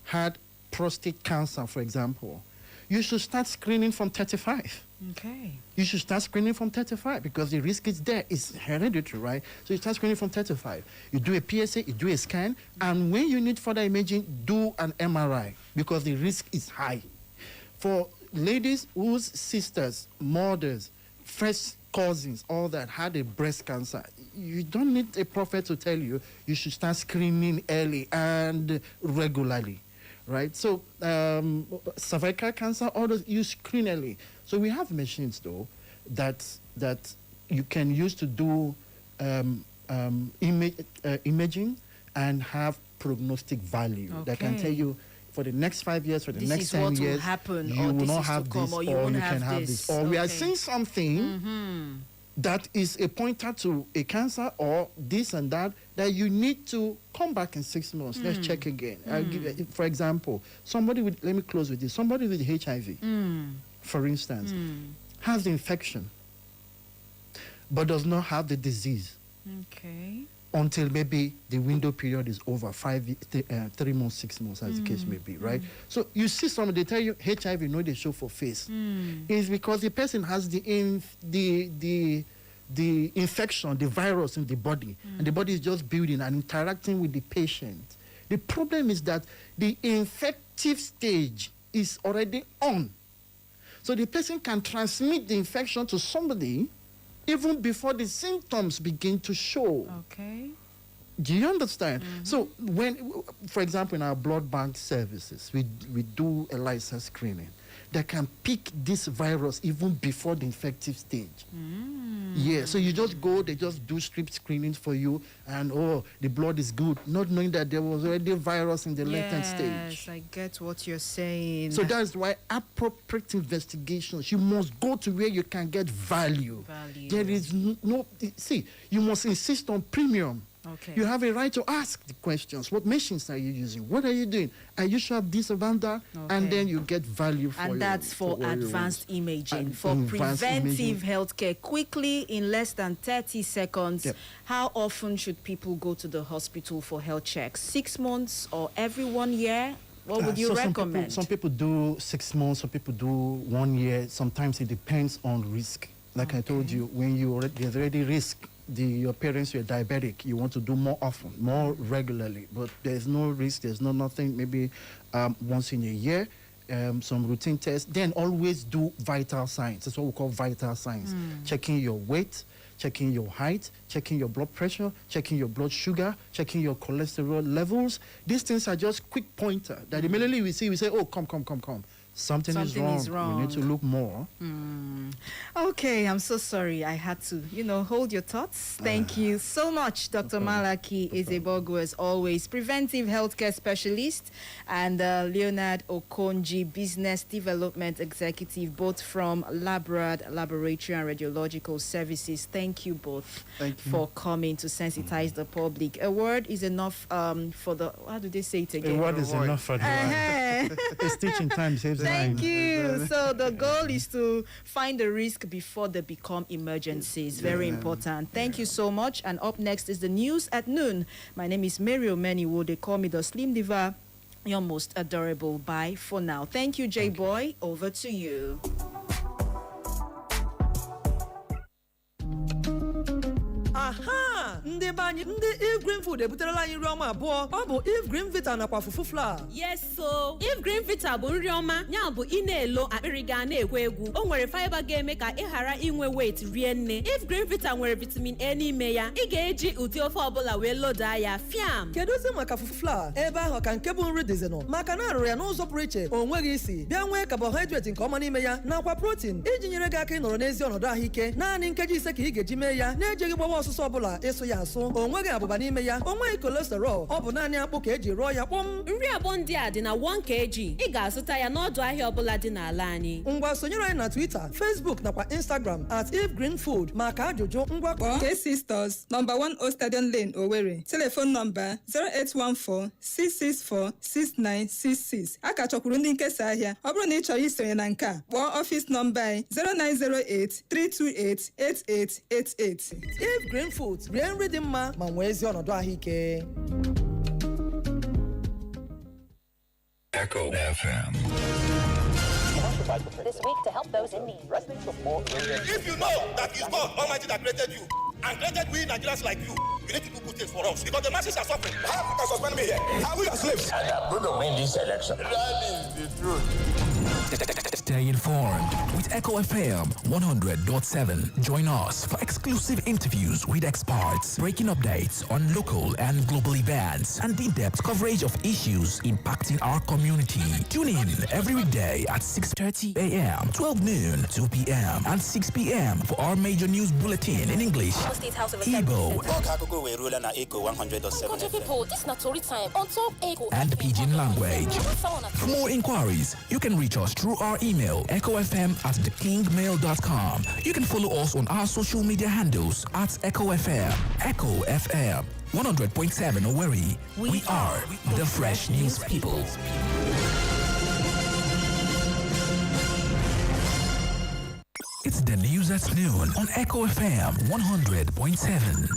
had prostate cancer, for example, you should start screening from 35. Okay. You should start screening from 35 because the risk is there. It's hereditary, right? So you start screening from 35. You do a PSA, you do a scan, and when you need further imaging, do an MRI because the risk is high. For ladies whose sisters, mothers, first cousins, all that had a breast cancer, you don't need a prophet to tell you you should start screening early and regularly, right? So cervical cancer, all those, you screen early. So we have machines though that you can use to do imaging and have prognostic value that can tell you for the next 5 years, for the This next is 10 what will years, happen, you or will this not is have to come, this, or or you you won't can have have this. this. Or we are Okay. seeing something that is a pointer to a cancer or this and that you need to come back in 6 months. Let's check again. I'll give you, for example, let me close with this. Somebody with HIV, for instance, has the infection, but does not have the disease. Okay. Until maybe the window period is over, 3 months, 6 months, as the case may be, right? So you see somebody, they tell you HIV, they show for face. It's because the person has the infection, the virus in the body, and the body is just building and interacting with the patient. The problem is that the infective stage is already on. So the person can transmit the infection to somebody even before the symptoms begin to show. Okay. Do you understand? So when, for example, in our blood bank services, we do ELISA screening that can pick this virus even before the infective stage. Yeah, so you just go, they just do strip screenings for you, and the blood is good, not knowing that there was already a virus in the latent stage. Yes, I get what you're saying. So that's why appropriate investigations, you must go to where you can get value. There is no, see, you must insist on premium. Okay. You have a right to ask the questions. What machines are you using? What are you doing? Are you sure of this about that? And then you get value for And that's for advanced imaging, for preventive healthcare. Quickly, in less than 30 seconds, how often should people go to the hospital for health checks? 6 months or every 1 year? What would you recommend? Some people do 6 months, some people do 1 year. Sometimes it depends on risk. Like I told you, when there's already risk, your parents were diabetic, you want to do more often, more regularly, but there's no risk, there's no nothing, maybe once in a year, some routine tests. Then always do vital signs. That's what we call vital signs. Checking your weight, checking your height, checking your blood pressure, checking your blood sugar, checking your cholesterol levels. These things are just quick pointer that immediately we say, oh, come. Something is wrong. We need to look more. Okay, I'm so sorry. I had to, hold your thoughts. Thank you so much, Dr. Malaki Ezebogu, as always, preventive healthcare specialist, and Leonard Okonji, business development executive, both from Labrad Laboratory and Radiological Services. Thank you both for coming to sensitize the public. A word is enough for the, how do they say it again? A word is enough for the It's teaching time, saves time. Thank you. So the goal is to find the risk before they become emergencies. Very important. Thank you so much. And up next is the news at noon. My name is Mary Omeniwo. They call me the Slim Diva. Your most adorable. Bye for now. Thank you, J-Boy. Over to you. Aha! Ndị be anyị, ndị Eve Green Food ebuterela anyị nri ọma abụọ. Ọ bụ Eve Green Vita nakwa fufu flour. Yes, so Eve Green Vita bụ nri ọma, ya bụ ị na-elo akpịrị ga na-egwu egwu. O nwere fiber ga-eme ka ị ghara inwe weight rie nne. Eve Green Vita nwere vitamin A n'ime ya. Ị ga-eji ụdị ofe ọbụla wee lodaa ya fiam. Kedụzi maka fufu flour? Ebe ahụ ka nke bụ nri dịzinụ. Maka na arụrụ ya n'ụzọ pụrụ iche, o nweghị isi. Bịa nwee carbohydrate nke ọma n'ime ya, nakwa protein iji nyere gị aka ịnọrọ n'ezi ọnọdụ ahụike. Naanị nkeji 5 ka ị ga-eji mee ya, na-ejeghị gbawa ọsụsọ ọbụla ịsụ ya asụ. O nweghị abụba n'ime ya, o nweghị cholesterol. Ọ bụ naanị akpụ ka eji rụọ ya kpọm. Nri abụọ ndị a dị na 1 kg. Ị ga-azụta ya n'ọdụ ahịa ọbụla dị n'ala anyị. Ngwa sonyere anyị na Twitter, Facebook nakwa Instagram @evegreenfood maka ajụjụ ngwakọ. KC Stores, number 1 Old Stadium Lane, Owerri. Telephone number 08146646966. A ka chọkwuru ndị nkesa ahịa. Ọ bụrụ na ị chọrọ isonye na nke a, kpọọ ọfịs nọmba anyị 09083288888. Eve Green Food, rie nri dị mma ma nwee ezi ọnọdụ ahụike. Echo FM. This week to help those in need. If you know that it's God Almighty that created you and created we Nigerians like you need to do good things for us because the masses are suffering. How you can suspend me here? Are we your slaves? And I'm going to win this election. That is the truth. Stay informed with Echo FM 100.7. Join us for exclusive interviews with experts, breaking updates on local and global events, and in-depth coverage of issues impacting our community. Tune in every weekday at 6:30 a.m., 12 noon, 2 p.m., and 6 p.m. for our major news bulletin in English, Igbo, and Pidgin language. For more inquiries, you can reach us through our email, echofm@thekingmail.com. You can follow us on our social media handles @EchoFM. Echo FM 100.7 Owerri. We are the Fresh News People. It's the news at noon on Echo FM 100.7.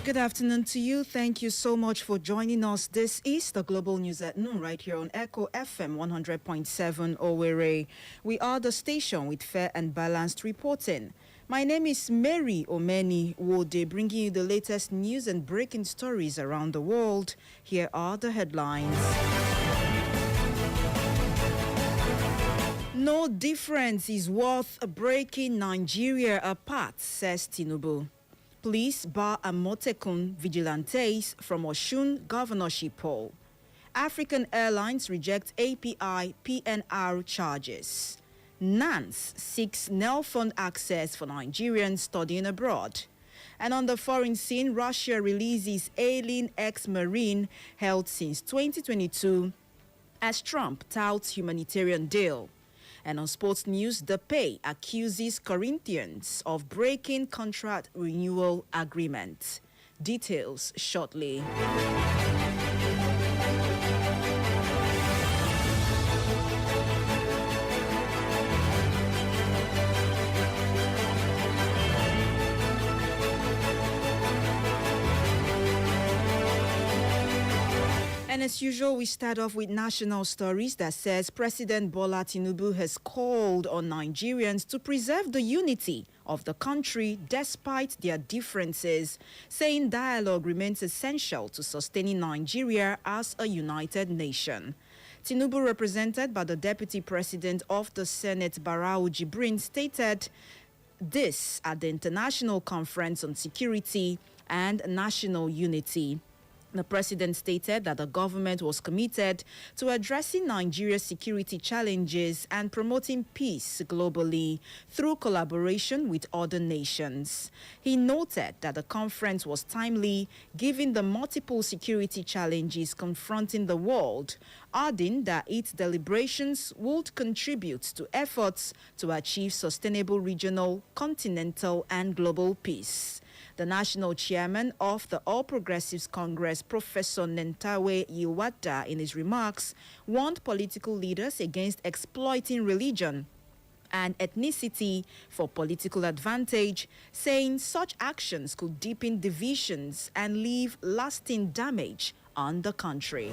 Good afternoon to you. Thank you so much for joining us. This is the Global News at Noon right here on Echo FM 100.7 Owerri. We are the station with fair and balanced reporting. My name is Mary Omeni Wode, bringing you the latest news and breaking stories around the world. Here are the headlines. No difference is worth breaking Nigeria apart, says Tinubu. Police bar Amotekun vigilantes from Osun governorship poll. African Airlines reject API PNR charges. NANS seeks NEL fund access for Nigerians studying abroad. And on the foreign scene, Russia releases alien ex-marine held since 2022 as Trump touts humanitarian deal. And on sports news, the Pay accuses Corinthians of breaking contract renewal agreement. Details shortly. And as usual, we start off with national stories that says President Bola Tinubu has called on Nigerians to preserve the unity of the country despite their differences, saying dialogue remains essential to sustaining Nigeria as a united nation. Tinubu, represented by the Deputy President of the Senate, Barau Jibrin, stated this at the International Conference on Security and National Unity. The president stated that the government was committed to addressing Nigeria's security challenges and promoting peace globally through collaboration with other nations. He noted that the conference was timely given the multiple security challenges confronting the world, adding that its deliberations would contribute to efforts to achieve sustainable regional, continental, and global peace. The national chairman of the All Progressives Congress, Professor Nentawe Yiwata, in his remarks, warned political leaders against exploiting religion and ethnicity for political advantage, saying such actions could deepen divisions and leave lasting damage on the country.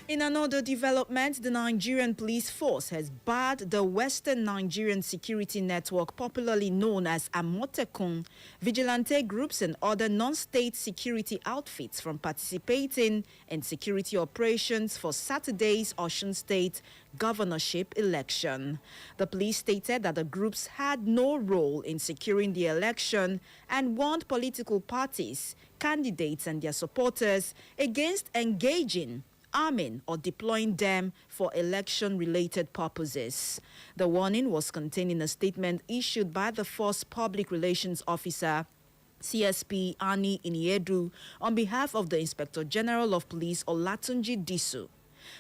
In another development, the Nigerian police force has barred the Western Nigerian Security Network, popularly known as Amotekun, vigilante groups and other non-state security outfits from participating in security operations for Saturday's Osun State governorship election. The police stated that the groups had no role in securing the election and warned political parties, candidates and their supporters against engaging, arming or deploying them for election-related purposes. The warning was contained in a statement issued by the force public relations officer, CSP Ani Iniedu, on behalf of the Inspector General of Police Olatunji Disu.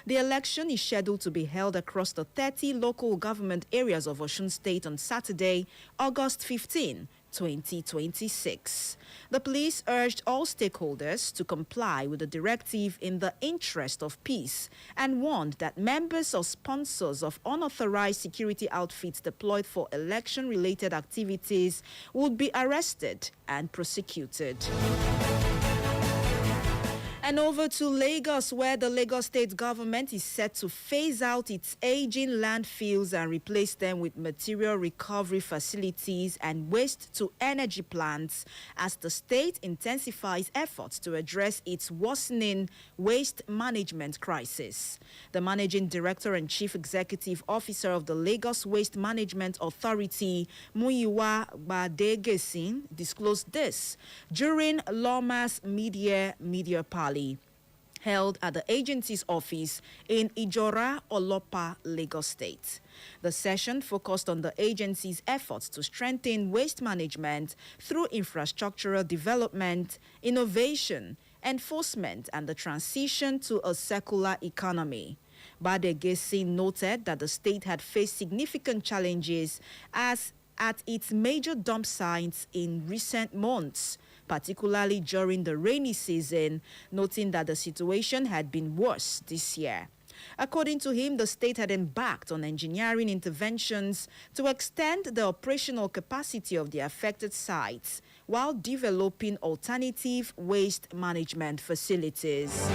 The election is scheduled to be held across the 30 local government areas of Osun State on Saturday, August 15, 2026. The police urged all stakeholders to comply with the directive in the interest of peace and warned that members or sponsors of unauthorized security outfits deployed for election-related activities would be arrested and prosecuted. And over to Lagos, where the Lagos state government is set to phase out its aging landfills and replace them with material recovery facilities and waste-to-energy plants as the state intensifies efforts to address its worsening waste management crisis. The managing director and chief executive officer of the Lagos Waste Management Authority, Muyiwa Badegesin, disclosed this during Loma's media party held at the agency's office in Ijora, Olopa, Lagos State. The session focused on the agency's efforts to strengthen waste management through infrastructural development, innovation, enforcement, and the transition to a circular economy. Badegesi noted that the state had faced significant challenges at its major dump sites in recent months, particularly during the rainy season, noting that the situation had been worse this year. According to him, the state had embarked on engineering interventions to extend the operational capacity of the affected sites while developing alternative waste management facilities.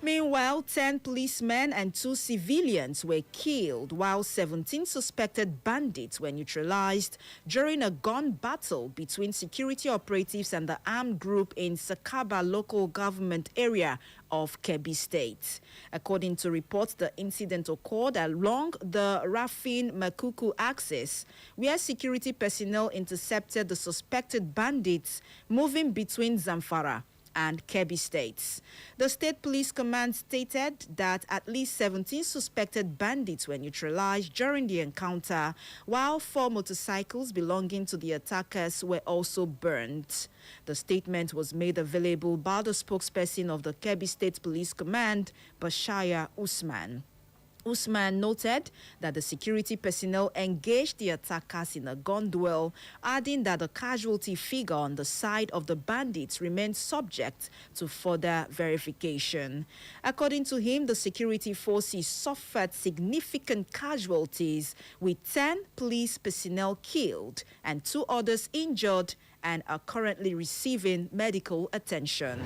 Meanwhile, 10 policemen and 2 civilians were killed while 17 suspected bandits were neutralized during a gun battle between security operatives and the armed group in Sakaba local government area of Kebbi State. According to reports, the incident occurred along the Rafin-Makuku axis, where security personnel intercepted the suspected bandits moving between Zamfara and Kebbi states. The State Police Command stated that at least 17 suspected bandits were neutralized during the encounter, while 4 motorcycles belonging to the attackers were also burned. The statement was made available by the spokesperson of the Kebbi State Police Command, Bashaya Usman. Usman noted that the security personnel engaged the attackers in a gun duel, adding that the casualty figure on the side of the bandits remained subject to further verification. According to him, the security forces suffered significant casualties, with 10 police personnel killed and 2 others injured and are currently receiving medical attention.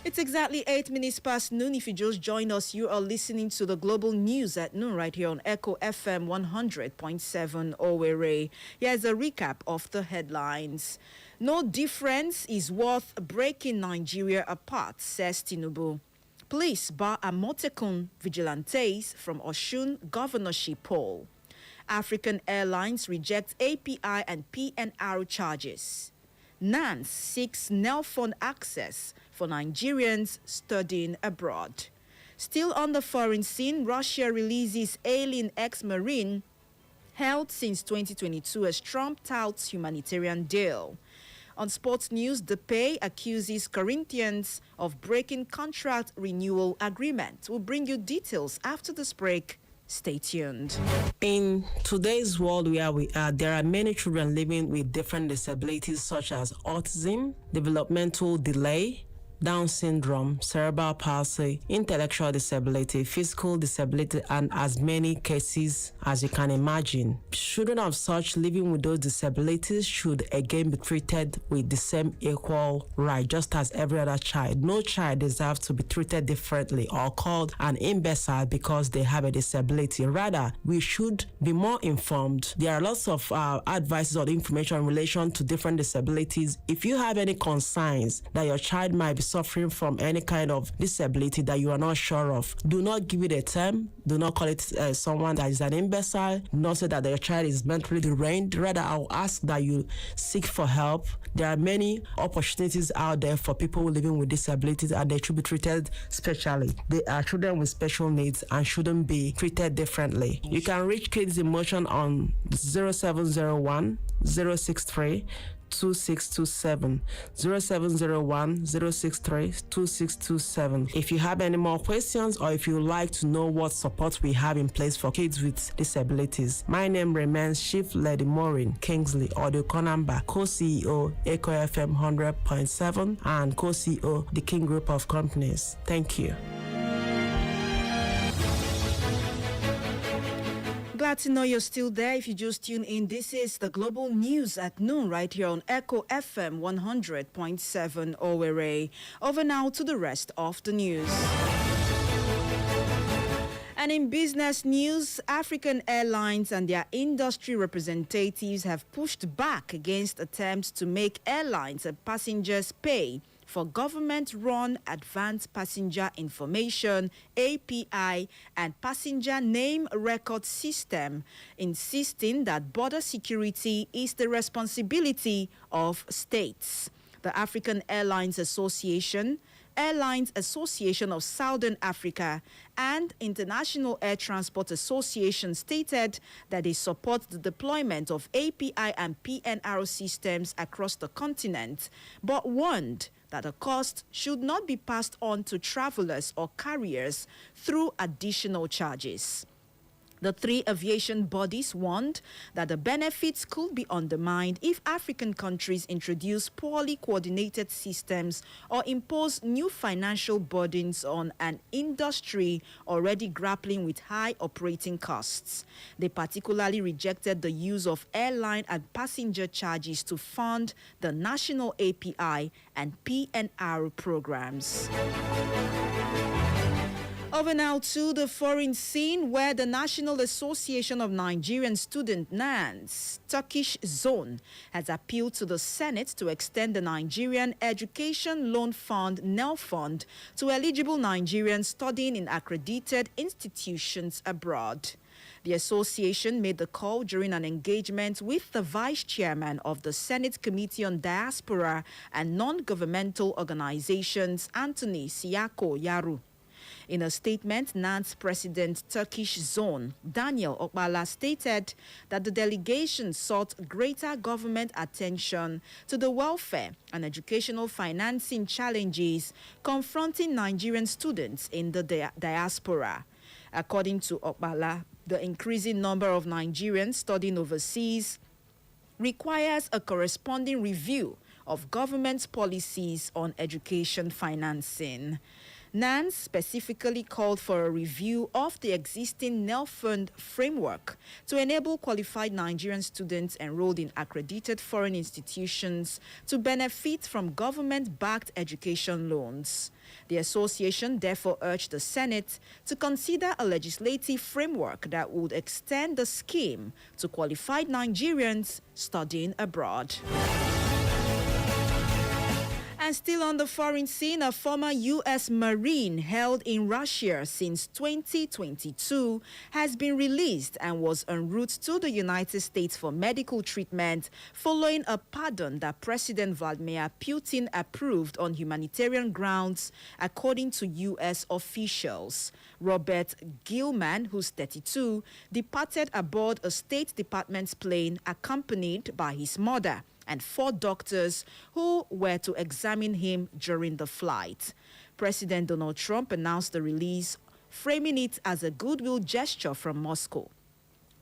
It's exactly 8 minutes past noon. If you just join us, you are listening to the Global News at noon right here on Echo FM 100.7 Owerri. Here's a recap of the headlines. No difference is worth breaking Nigeria apart, says Tinubu. Police bar Amotekun vigilantes from Osun governorship poll. African Airlines rejects API and PNR charges. NANS seeks Nelfon access for Nigerians studying abroad. Still on the foreign scene, Russia releases alien ex-marine held since 2022 as Trump touts humanitarian deal. On sports news, DePay accuses Corinthians of breaking contract renewal agreement. We'll bring you details after this break. Stay tuned. In today's world where we are, there are many children living with different disabilities such as autism, developmental delay, Down syndrome, cerebral palsy, intellectual disability, physical disability, and as many cases as you can imagine. Children of such living with those disabilities should again be treated with the same equal right, just as every other child. No child deserves to be treated differently or called an imbecile because they have a disability. Rather, we should be more informed. There are lots of advices or information in relation to different disabilities. If you have any concerns that your child might be suffering from any kind of disability that you are not sure of, do not give it a term. Do not call it someone that is an imbecile. Do not say that your child is mentally deranged. Rather, I will ask that you seek for help. There are many opportunities out there for people living with disabilities, and they should be treated specially. They are children with special needs and shouldn't be treated differently. You can reach Kids in Motion on 0701 063 2627 0701 063 2627. If you have any more questions or if you would like to know what support we have in place for kids with disabilities, my name remains Chief Lady Maureen Kingsley, Audio Conamba, Co-CEO Echo FM 100.7 and Co-CEO The King Group of Companies. Thank you. Glad to know you're still there. If you just tune in, this is the Global News at noon right here on Echo FM 100.7 Owerri. Over now to the rest of the news. And in business news, African Airlines and their industry representatives have pushed back against attempts to make airlines and passengers pay for government-run Advanced Passenger Information, API, and Passenger Name Record System, insisting that border security is the responsibility of states. The African Airlines Association Airlines Association of Southern Africa, and International Air Transport Association stated that they support the deployment of API and PNR systems across the continent, but warned that the cost should not be passed on to travelers or carriers through additional charges. The three aviation bodies warned that the benefits could be undermined if African countries introduce poorly coordinated systems or impose new financial burdens on an industry already grappling with high operating costs. They particularly rejected the use of airline and passenger charges to fund the national API and PNR programs. Over now to the foreign scene, where the National Association of Nigerian Students (NANS) Turkish zone has appealed to the Senate to extend the Nigerian Education Loan Fund (NEL Fund) to eligible Nigerians studying in accredited institutions abroad. The association made the call during an engagement with the vice chairman of the Senate Committee on Diaspora and Non-Governmental Organizations, Anthony Siako Yaru. In a statement, NANS President Turkish Zone, Daniel Okbala, stated that the delegation sought greater government attention to the welfare and educational financing challenges confronting Nigerian students in the diaspora. According to Okbala, the increasing number of Nigerians studying overseas requires a corresponding review of government policies on education financing. NANS specifically called for a review of the existing NEL Fund framework to enable qualified Nigerian students enrolled in accredited foreign institutions to benefit from government-backed education loans. The association therefore urged the Senate to consider a legislative framework that would extend the scheme to qualified Nigerians studying abroad. And still on the foreign scene, a former U.S. Marine held in Russia since 2022 has been released and was en route to the United States for medical treatment following a pardon that President Vladimir Putin approved on humanitarian grounds, according to U.S. officials. Robert Gilman, who's 32, departed aboard a State Department plane accompanied by his mother and 4 doctors who were to examine him during the flight. President Donald Trump announced the release, framing it as a goodwill gesture from Moscow.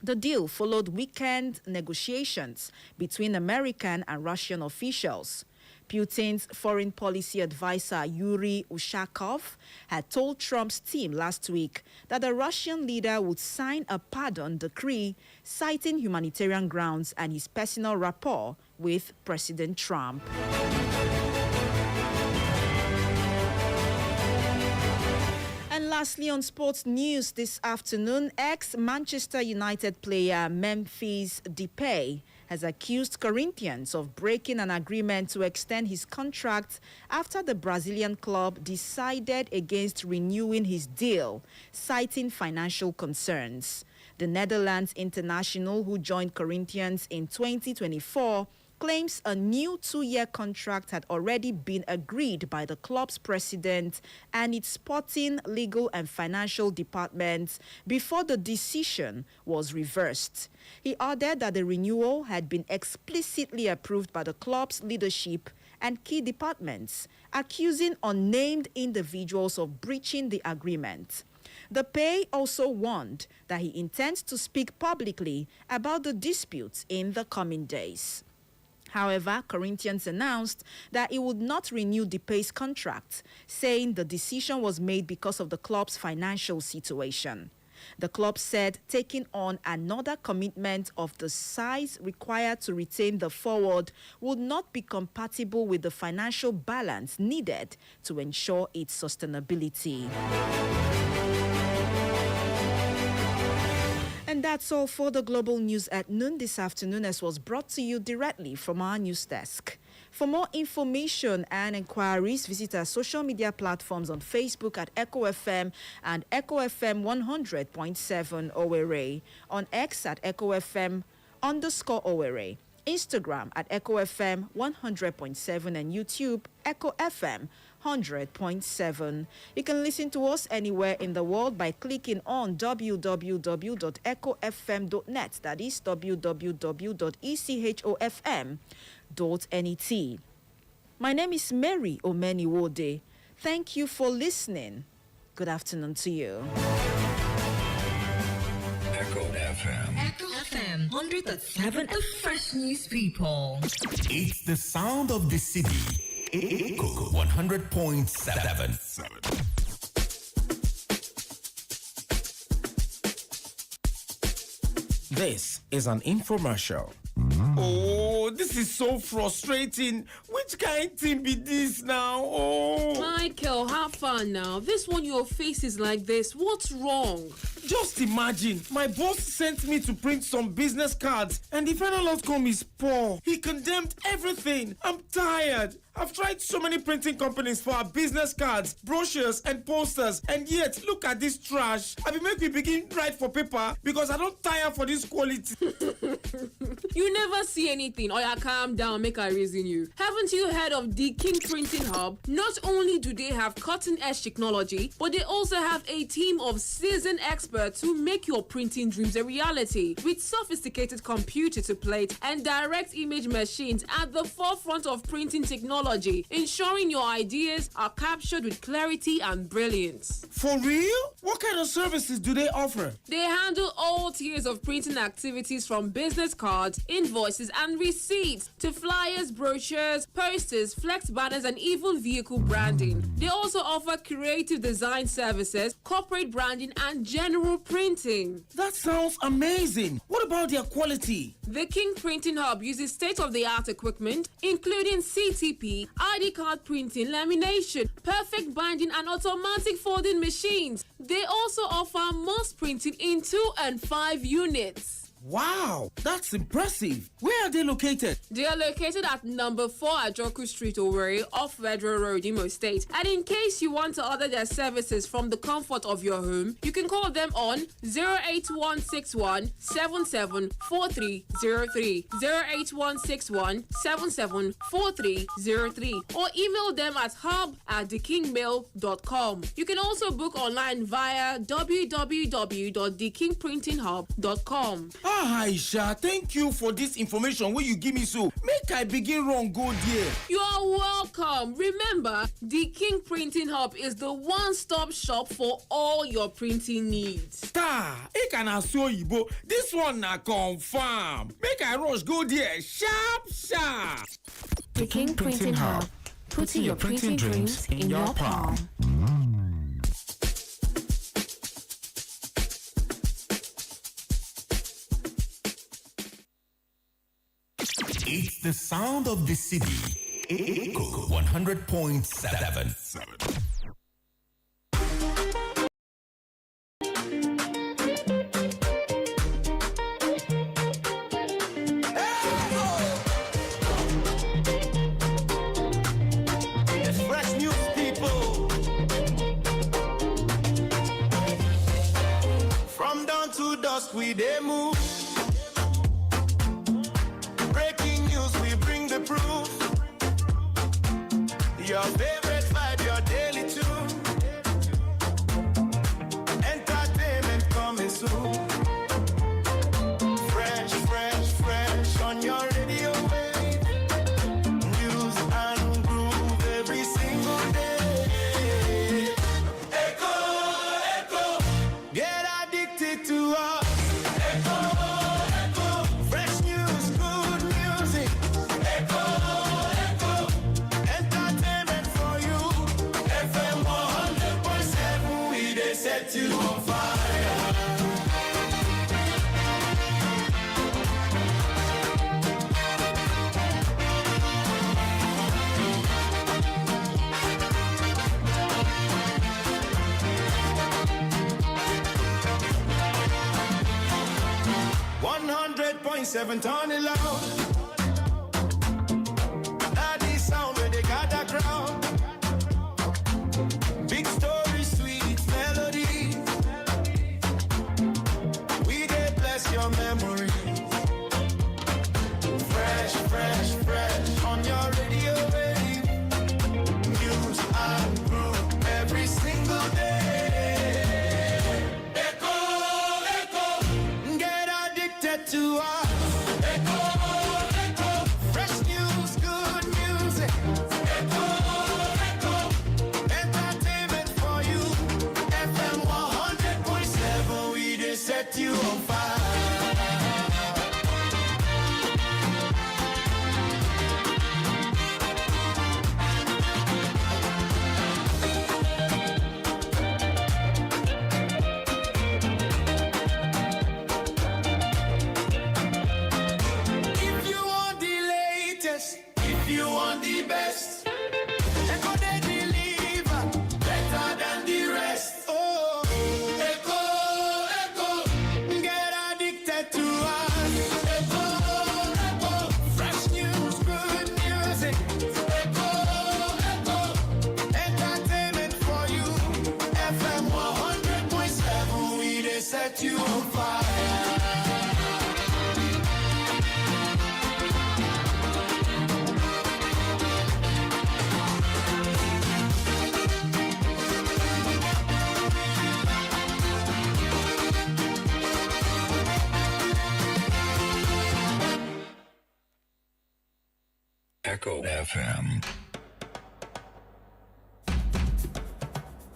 The deal followed weekend negotiations between American and Russian officials. Putin's foreign policy advisor Yuri Ushakov had told Trump's team last week that the Russian leader would sign a pardon decree citing humanitarian grounds and his personal rapport with President Trump. And lastly, on sports news this afternoon, ex-Manchester United player Memphis Depay has accused Corinthians of breaking an agreement to extend his contract after the Brazilian club decided against renewing his deal, citing financial concerns. The Netherlands international, who joined Corinthians in 2024, claims a new 2-year contract had already been agreed by the club's president and its sporting, legal and financial departments before the decision was reversed. He added that the renewal had been explicitly approved by the club's leadership and key departments, accusing unnamed individuals of breaching the agreement. Depay also warned that he intends to speak publicly about the disputes in the coming days. However, Corinthians announced that it would not renew Depay's contract, saying the decision was made because of the club's financial situation. The club said taking on another commitment of the size required to retain the forward would not be compatible with the financial balance needed to ensure its sustainability. And that's all for the global news at noon this afternoon, as was brought to you directly from our news desk. For more information and inquiries, visit our social media platforms on Facebook at Echo FM and Echo FM 100.7 Owerri, on X at Echo FM _Owerri, Instagram at Echo FM 100.7 and YouTube Echo FM 100.7. You can listen to us anywhere in the world by clicking on www.echofm.net. That is www.echofm.net. My name is Mary Omeniwode. Thank you for listening. Good afternoon to you. Echo FM. Echo FM 100.7, a fresh news people. It's the sound of the city. Echo 100.7. This is an infomercial. Oh, this is so frustrating. Which kind thing be this now? Oh, Michael, have fun now. This one your face is like this. What's wrong? just imagine. My boss sent me to print some business cards and the final outcome is poor. He condemned everything. I'm tired. I've tried so many printing companies for our business cards, brochures, and posters, and yet look at this trash. I will make me begin write for paper because I don't tire for this quality. You never see anything. Oh yeah, calm down, make I reason you. Haven't you heard of the King Printing Hub? Not only do they have cutting-edge technology, but they also have a team of seasoned experts who make your printing dreams a reality. With sophisticated computer-to-plate and direct image machines at the forefront of printing technology, ensuring your ideas are captured with clarity and brilliance. For real? What kind of services do they offer? They handle all tiers of printing activities, from business cards, invoices and receipts to flyers, brochures, posters, flex banners and even vehicle branding. They also offer creative design services, corporate branding and general printing. That sounds amazing. What about their quality? The King Printing Hub uses state-of-the-art equipment, including CTP, ID card printing, lamination, perfect binding and automatic folding machines. They also offer mass printing in 2 and 5 units. Wow, that's impressive. Where are they located? They are located at number 4 Ajoku Street, Owerri, off Federal Road, Imo State. And in case you want to order their services from the comfort of your home, you can call them on 08161 774303, 08161 774303, or email them at hub@thekingmail.com. You can also book online via www.thekingprintinghub.com. Aisha, thank you for this information wey you give me, so make I begin run go there. You are welcome. Remember, the King Printing Hub is the one-stop shop for all your printing needs. I can assure you, but this one na confirm. Make I rush go there sharp. The King Printing Hub, putting your printing dreams in your palm. It's the sound of the city. Echo 100.7. It's fresh news, people. From dawn to dusk, we dey move. Breaking news, we bring the proof. Your favorite vibe, your daily tune. Entertainment coming soon. Fresh, fresh, fresh on your radio wave. News and groove every single day. Echo, echo, get addicted to us. Echo, echo, fresh news, good music. Echo, echo, entertainment for you. FM 100.7, we dey set you on fire. 100.7, turn it loud. That is sound where they got a crowd. Big story, sweet melody. We dey bless your memory. Fresh, fresh, fresh on your radio wave. News and set you on fire. If you want the latest, if you want the best, Echo they deliver better than the rest. Oh, Echo, get addicted to us. Echo, fresh news, good music. Echo, entertainment for you. FM 100.7, we they set you on fire. Echo FM.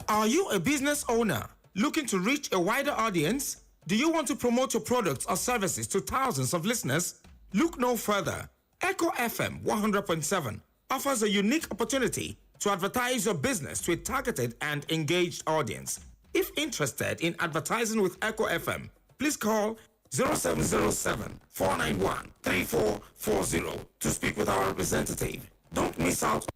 Are you a business owner looking to reach a wider audience? Do you want to promote your products or services to thousands of listeners? Look no further. Echo FM 100.7 offers a unique opportunity to advertise your business to a targeted and engaged audience. If interested in advertising with Echo FM, please call 0707-491-3440 to speak with our representative. Don't miss out